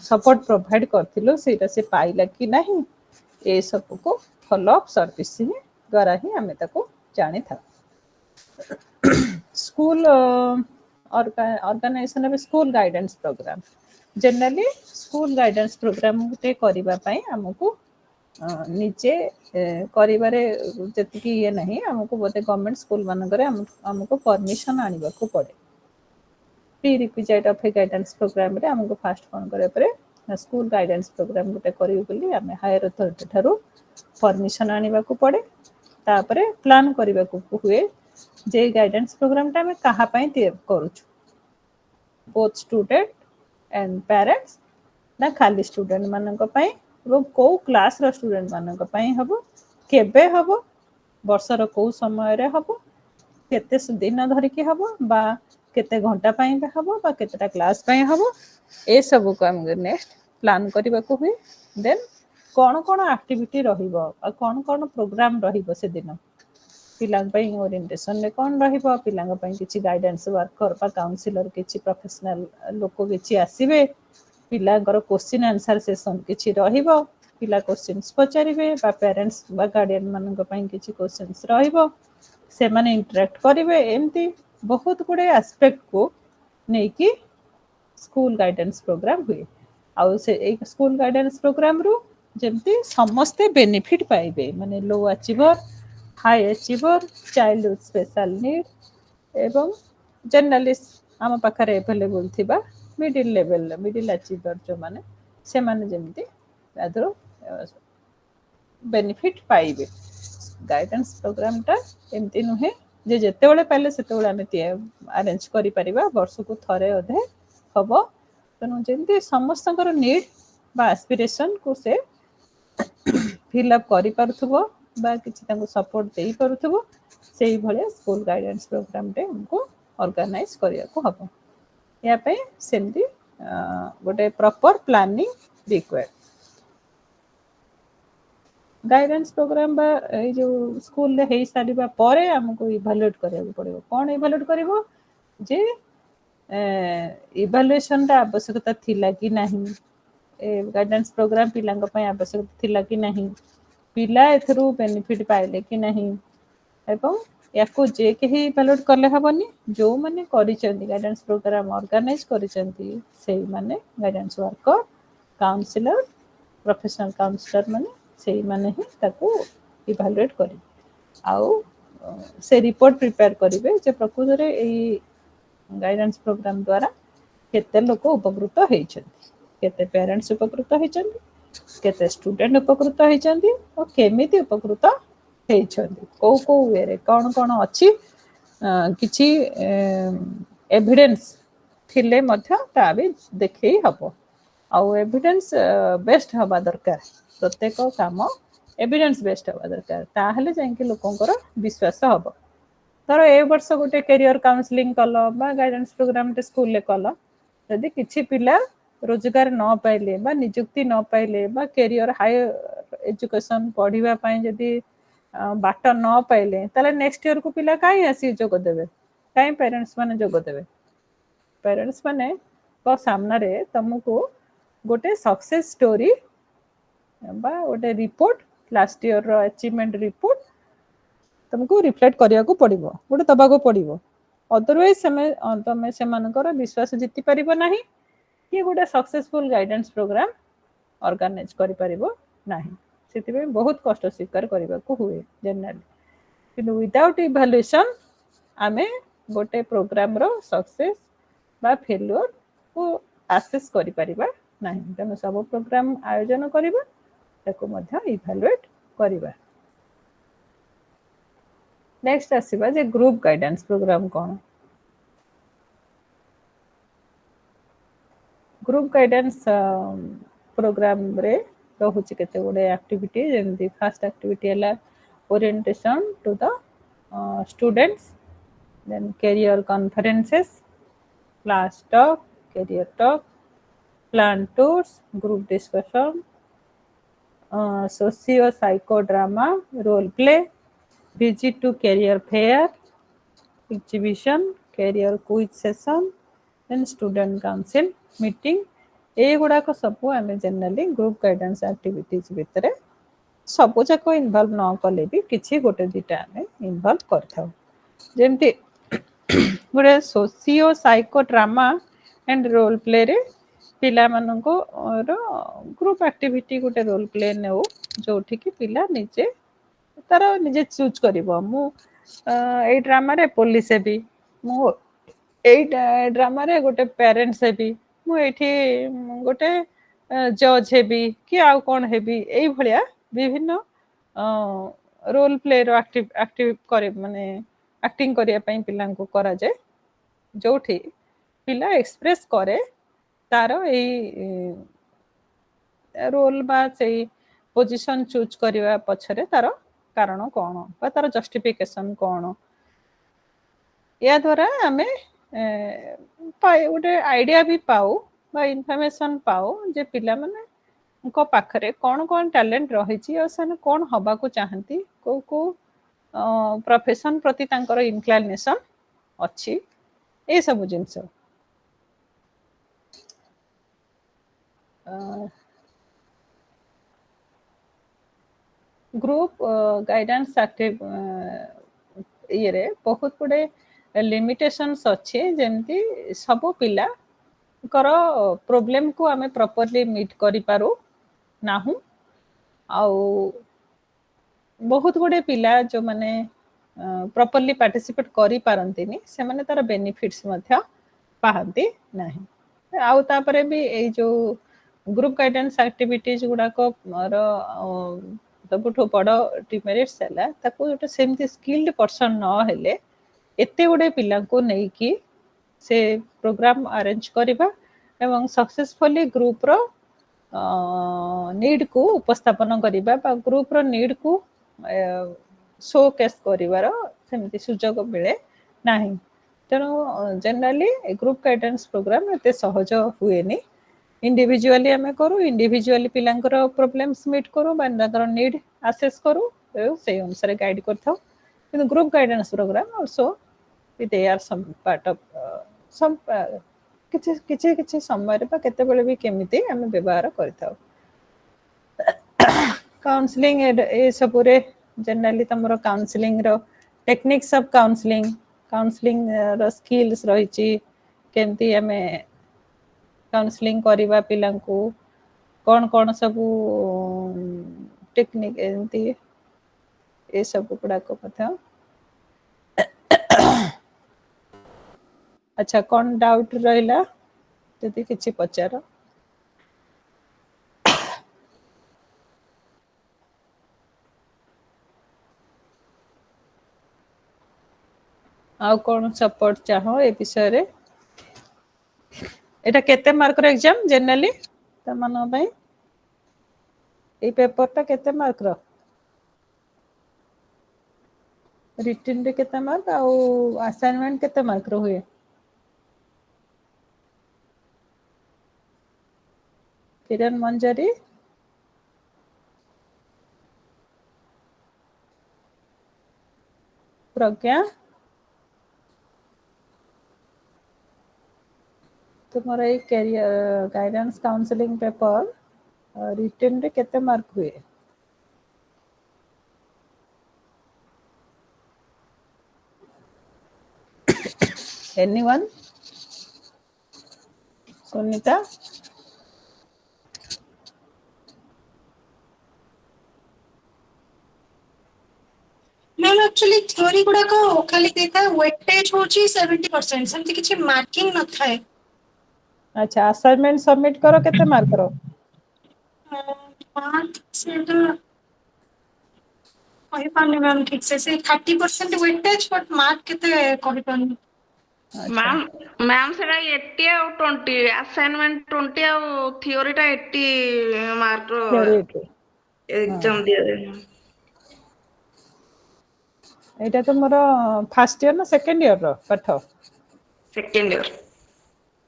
ସପୋର୍ଟ ପ୍ରୋଭାଇଡ କରିଥିଲୁ ସେଇଟା ସେ ପାଇଲା କି ନାହିଁ ଏ ସବୁକୁ ଫଲୋ ଅପ୍ ସର୍ଭିସିଂ ଦ୍ୱାରା ହିଁ ଆମେ ତାକୁ ଜାଣିଥାଉ school organisation of school guidance programme generally school guidance programme गोटे करने आमको निजे करिबारे जतिकी ये नहीं आमको बोधे गवर्नमेंट स्कूल मानक आमको परमिशन आने को पड़े prerequisite of a guidance programme रे आमको फास्ट कौन करे परे स्कूल गाइडेंस प्रोग्राम गोटे करियो बोली आमे हायर अथॉरिटी थारू परमिशन आने को पड़े तापरे प्लान करने को हुए जे गाइडेंस प्रोग्राम टा आमे कहा पई करूछु बोथ स्टूडेंट एंड पेरेंट्स ना खाली स्टूडेंट मानक पई एवं को क्लास रो स्टूडेंट मानक पई हबो केबे हबो वर्षर को समय रे हबो केते दिन धरि के हबो बा केते घंटा पई हबो बा केतेटा क्लास पई हबो ए सब को हम नेक्स्ट प्लान करबा को हुए देन कौन कौन एक्टिविटी रहिबो आ कौन कौन प्रोग्राम रहिबो से दिन पिलांग पई ओरिएंटेशन रे कौन रहिबो पिलांग पई किछि गाइडेंस वर्कर बा काउंसलर किछि प्रोफेशनल लोक किछि आसीबे पिलांगर क्वेश्चन आंसर सेशन किछि रहिबो पिला क्वेश्चंस पचारिबे बा पेरेंट्स बा गार्डियन मानक पई किछि क्वेश्चंस रहिबो से माने इंटरेक्ट करिवे एम्ति बहुत गुडे एस्पेक्ट को नेकी स्कूल गाइडेंस प्रोग्राम हुए आउ से एक स्कूल गाइडेंस प्रोग्राम रु जेमती समस्ते बेनिफिट पाइबे माने low achiever high achiever child with special need एवं जर्नलिस्ट आम पाखरे अवेलेबल थिबा मिडिल लेवल मिडिल अचीवर जो माने से माने जेमती आदरो बेनिफिट पाइबे गाइडेंस प्रोग्राम टा एमती नुहे जे जेते बेले पाले सेते बेले आमे अरेंज करि परिबा वर्ष को थरे अधे हबो तनु जेमती समस्तकर नीड बा एस्पिरेशन को से फिल अप करि पारुथबो बा किछि तांको सपोर्ट देई पारुथबो सेही भले स्कूल गाइडेंस प्रोग्राम टे हमको ऑर्गेनाइज करिया को हबो या पे सेमती गोटे proper planning required guidance programme बा ए जो स्कूल रे हेई सारिबा परे हमको इवैल्यूएट करिया पड़िबो कोन इवैल्यूएट करिवो जे इवैल्यूएशन ता आवश्यकता थिला कि नहीं ए गाइडेंस प्रोग्राम पिलांग पय आवश्यकता थिला कि नहीं पिला एथरू बेनिफिट पाइले कि नहीं एवं याको जे केही इवैल्यूएट करले हबनी जो माने करिसेंती गाइडेंस प्रोग्राम ऑर्गेनाइज करिसेंती सेही माने guidance worker counsellor professional counsellor माने सेही माने ही ताको इवैल्यूएट करी आउ से रिपोर्ट प्रिपेयर करिवे जे प्रकृत रे एई गाइडेंस प्रोग्राम द्वारा केते लोक उपकृत हेइछन्ती केते पेरेंट्स उपकृत हेइछन्ती केते स्टूडेंट उपकृत हेइछन्ती और केमिति उपकृत हेइछन्ती को वे रे कोन कोन अछि किछि एविडेंस थिले मध्य ता भी देखै हबो आउ एविडेंस बेस्ड हबा दरकार प्रत्येक काम एविडेंस बेस्ड हबा दरकार ताहले जांकि लोकंकर विश्वास हबो तर ए वर्ष गोटे कैरियर काउंसलिंग कल बा गाइडेंस प्रोग्राम टे स्कूल ले कल यदि किछि पिला रोजगार न पाइले बा नियुक्ति न पाइले बा कैरियर हाई एजुकेशन पढ़िबा पई यदि बाट न पाइले ताले नेक्स्ट ईयर को पिला काई आसी जोग देबे काई पेरेंट्स माने जोग देबे पेरेंट्स माने को सामना रे तुमको गोटे सक्सेस स्टोरी बा गोटे रिपोर्ट लास्ट ईयर रो अचीवमेंट रिपोर्ट तुमको रिफ्लेक्ट करिया को पड़िबो गोटे दबा को पड़िबो अदरवाइज तमे से मानकर विश्वास जीति परिबो नाही कि गोटे सक्सेसफुल गाइडेंस प्रोग्राम ऑर्गेनाइज करि परिबो नाही सेति बहुत कष्ट स्वीकार करबा को हुए जनरली कि विदाउट इवैल्यूएशन आमे गोटे प्रोग्राम रो सक्सेस बा फेल्योर को असेस करि परिबा नाही तमे सब प्रोग्राम आयोजन करबा ताको मध्य इवैल्यूएट करबा नेक्स्ट आसीबा जे ग्रुप गाइडेंस प्रोग्राम कोन ग्रुप गाइडेंस प्रोग्राम रे रहुछि केते गोडे एक्टिविटी जेमति फर्स्ट एक्टिविटी हला orientation to the students then career conferences class talk career talk plan tours group discussion socio psycho drama role play visit to career fair exhibition career quiz session then student council meeting ए गुडा को सब आमे generally group guidance activities भितरे सब जाको involve न कले भी किछि गोटे दिटा आमे इन्वॉल्व करथाउ जेमति गोटे socio psycho drama and role play रे पिला मानको ग्रुप एक्टिविटी गोटे रोल प्ले नेउ जोठी कि पिला निजे तार निजे चूज करिवो मु एई ड्रामा रे पुलिस हेबी मु एई ड्रामा रे गोटे पेरेंट्स हेबी मु एठी गोटे जज हेबी कि आउ कोन हेबी एई भलिया विभिन्न रोल प्ले रो एक्टिव करे माने एक्टिंग करिया पई पिला को करा जाय जोठी पिला एक्सप्रेस करे तार एई रोल बा से पोजीशन चूज करवा पछरे तार कारण कौन बा तार जस्टिफिकेशन कौन या द्वारा आम गोटे आइडिया भी पाऊ बा इनफॉरमेशन पाऊ जे पिला माने पाखरे कौन कौन टैलेंट रही और कौन हवा को चाहती को प्रोफेशन प्रति तांकर इनक्लिनेशन अच्छी ये सब जिनस ग्रुप गाइडेंस एक्टिव ये बहुत गुड़े लिमिटेशंस अच्छे जमती सब पिला कर प्रोब्लेम को आमे प्रॉपर्ली मीट करि पारू नाहु आउ बहुत गुड़े पिला जो माने प्रॉपर्ली पार्टिसिपेट करि पारंतिनी से माने तार बेनिफिट्स मध्य पाहंती नाही आउ तापरे भी ए जो ग्रुप गाइडेंस एक्टिविटीज गुडा को सबुठ बड़ डिमेरिट्स है गोटे सेमती स्किल्ड पर्सन न हेले एते गुडे पिला को नेकी से प्रोग्राम अरेंज करवा एवं सक्सेसफुली ग्रुप रो नीड को उपस्थापन करवा ग्रुप रो नीड को शो केस करिवार सेमती सुजोग मिले नाही तेणु जनरली ग्रुप गाइडेंस प्रोग्राम एते सहज हुएनी इंडिविजुअली आम करूँ इंडिविजुअली पिलांकर प्रोब्लेम्स मीट करूँ नीड आसेस करूँ से अनुसार गाइड कर group guidance programme also they are some part of some किछि समय केतेबेले भी केमिति आम व्यवहार करथाउ काउंसलिंग ए सबुरे जनरली तमरो काउंसलिंग रो टेक्निक्स ऑफ काउंसलिंग रो स्किल्स रहिछि केमति आमे काउंसलिंग करवा पिला को कौन कौन सब टेक्निक एमती ये सब गुड़ाक अच्छा कौन डाउट रहा जदि किसी पचार आउ कौन सपोर्ट चाहो ए विषय रे एटा केते मार्क रो एग्जाम जनरली तमन भाई ए पेपर ता केते मार्क रो रिटन रे केते मार्क आउ असाइनमेंट केते मार्क रो हुए किरण मंजरी प्रज्ञा तुम्हारा एक career guidance counselling paper written रे केते मार्क हुए anyone Sunita ma'am actually theory गुडा को खाली देता है वेटेज होची 70% समथि किछि मार्किंग न थाए अच्छा असाइनमेंट सबमिट करो केते मार्क रो मार्क से कहि पानी मैम ठीक से 30% वेटेज बट मार्क केते कहि पानी मैम मैम सेटा 80 और 20 असाइनमेंट 20 और थ्योरी टा 80 मार्क एग्जाम दिया दे एटा तो मोर फर्स्ट ईयर ना सेकंड ईयर रो पाठ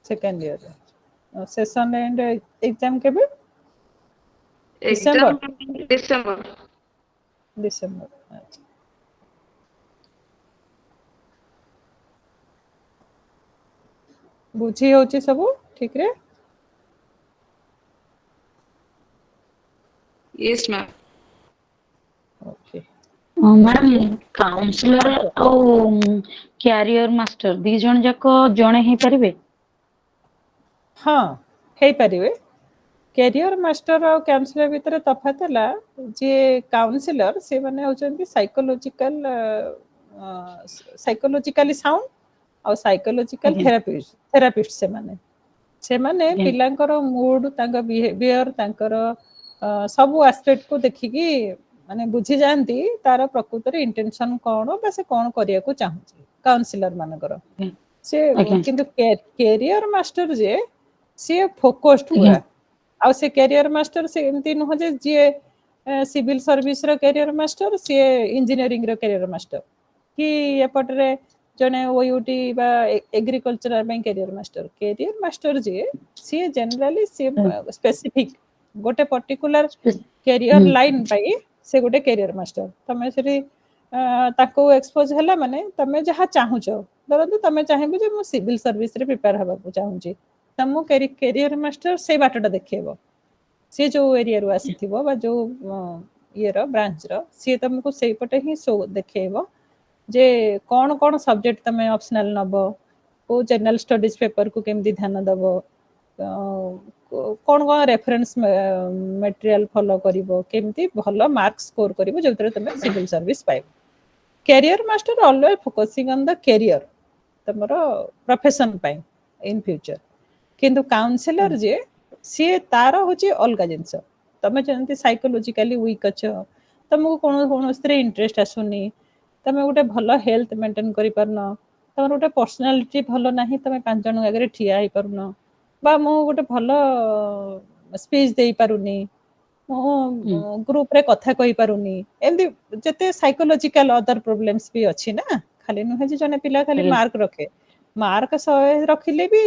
second year session end exam केबे एग्जाम डिसेंबर अच्छा बुझी होची सब ठीक रे yes ma'am okay madam counsellor और कैरियर मास्टर दी जन जाक जणे ही परिबे हाँ हे परिवे कैरियर मास्टर और काउंसलर भितर तफात है जे काउंसलर से माने होचंती साइकोलॉजिकली साउंड और साइकोलॉजिकल आज्ञा थेरापिस्ट से माने आज्ञा पिलांकर मूड तांकर बिहेवियर तांकर सब एस्पेक्ट को देखिकी माने बुझी जानती तार प्रकृत इंटेंशन कौन बा से कौन करिया को चाहूची काउंसलर मानकर से आज्ञा किंतु कैरियर मास्टर जे सी फोकस्ड आज्ञा पूरा आउ से कैरियर मास्टर से एमती नुह जे जी सिविल सर्विस रो कैरियर मास्टर सी इंजीनियरिंग रो कैरियर मास्टर कि एपटरे जने ओयूटी बा एग्रीकल्चर में कैरियर मास्टर जे सी जनरली सी स्पेसिफिक गोटे पर्टिकुलर कैरियर लाइन पाई से गोटे कैरियर मास्टर तमे से ताको एक्सपोज हैला माने तमे जहा चाहूच धरतु तमे चाहेबो जे मु सिविल सर्विस रे प्रिपेयर हबा को चाहूची तमो कैरियर मास्टर से बाटटा देखेबो से जो एरिया रो आसीथिबो बा जो ये रो ब्रांच रो से तुमको से पटे ही सो देखेबो जे कौन कौन सब्जेक्ट तमे ऑप्शनल नबो को जनरल स्टडीज पेपर को केमदी ध्यान दबो कौन कौन रेफरेंस मटेरियल फॉलो करिवो केमती भलो मार्क स्कोर करिवो जोतरे तमे सिविल सर्विस पाइबो career master always focusing on the career तमरो प्रोफेशन पाई इन फ्यूचर किंतु काउंसलर जे सी तार होची अलगा जिंस तमे जंती साइकोलॉजिकली वीक अछ तुमको कोन स्त्री इंटरेस्ट आसुनी तमे गोटे भलो हेल्थ मेंटेन करि परनो तमर गोटे पर्सनालिटी भलो नाही तमे पांच जन आगे ठिया ही परनो बा मो गोटे भलो स्पीच देई पारुनी मो ग्रुप रे कथा कहि पारुनी एमदी जते साइकोलॉजिकल अदर प्रॉब्लम्स भी अछि ना खाली नुहे जे जने पिला खाली मार्क रखे मार्क 100 रखिले भी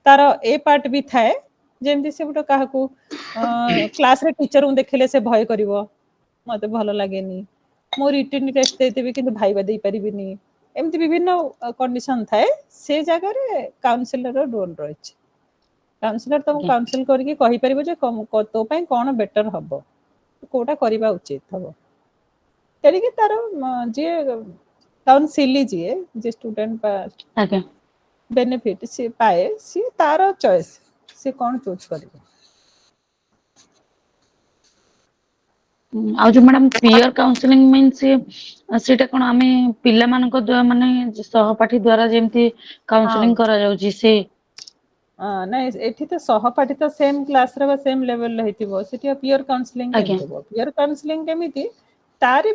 तार ए पार्ट भी थाए जेमती से गोटे काहाकू क्लास रे टीचर देखिले से भय करिवो मते भलो लागेनी मो रिटन टेस्ट देतेबी किंतु भाईबा देई परिबिनी एमती विभिन्न कंडीशन थाए से जगह रे काउंसलर रो रोल रहिछ काउंसलर तुम काउंसिल करके कहि परिबो जे तो पई कोन बेटर हबो कोटा करिबा उचित हबो तेरिके तार जे काउंसिली जे स्टूडेंट पा आज्ञा बेनिफिट से पाए सी तार चॉइस से कौन चूज करिवो आ जो मैडम पीयर काउंसलिंग मीन्स सेटा कोन आमे पिल्ला मानको माने सहपाठी द्वारा जेमती काउंसलिंग करा जाउची से नहीं एठी तो सहपाठी तो सेम क्लास रे सेम लेवल रहितिबो सेठी पियर काउंसलिंग आज्ञा केमितिबो पियर काउंसलिंग केमिति तारी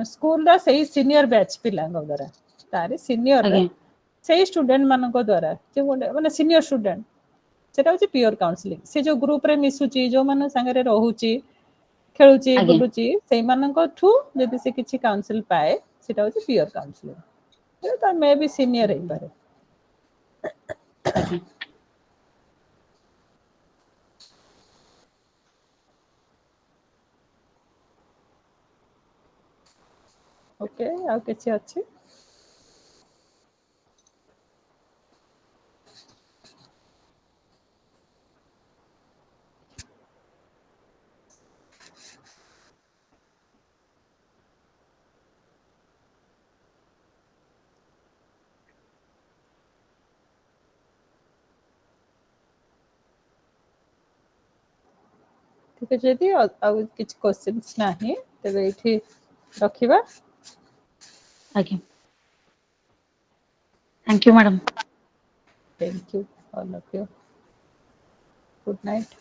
स्कूल रा सही सीनियर बैच पिलांग द्वारा तारी सीनियर रे आज्ञा सही स्टूडेंट मानको द्वारा जे माने सीनियर स्टूडेंट सेटा होची पियर काउंसलिंग से जो ग्रुप रे मिसुची जो माने संगे रे रहूची खेलुची आज्ञा बुलुची सेई मानको ठू जदि से किछि काउंसिल पाए सेटा होची पियर काउंसलिंग तो मे बी सीनियर हे पारे आज्ञा ओके आ किछि अछि ठीक है जदि किछि क्वेश्चंस नाही तबे एठी रखिबा आज्ञा thank you madam thank you all of you good night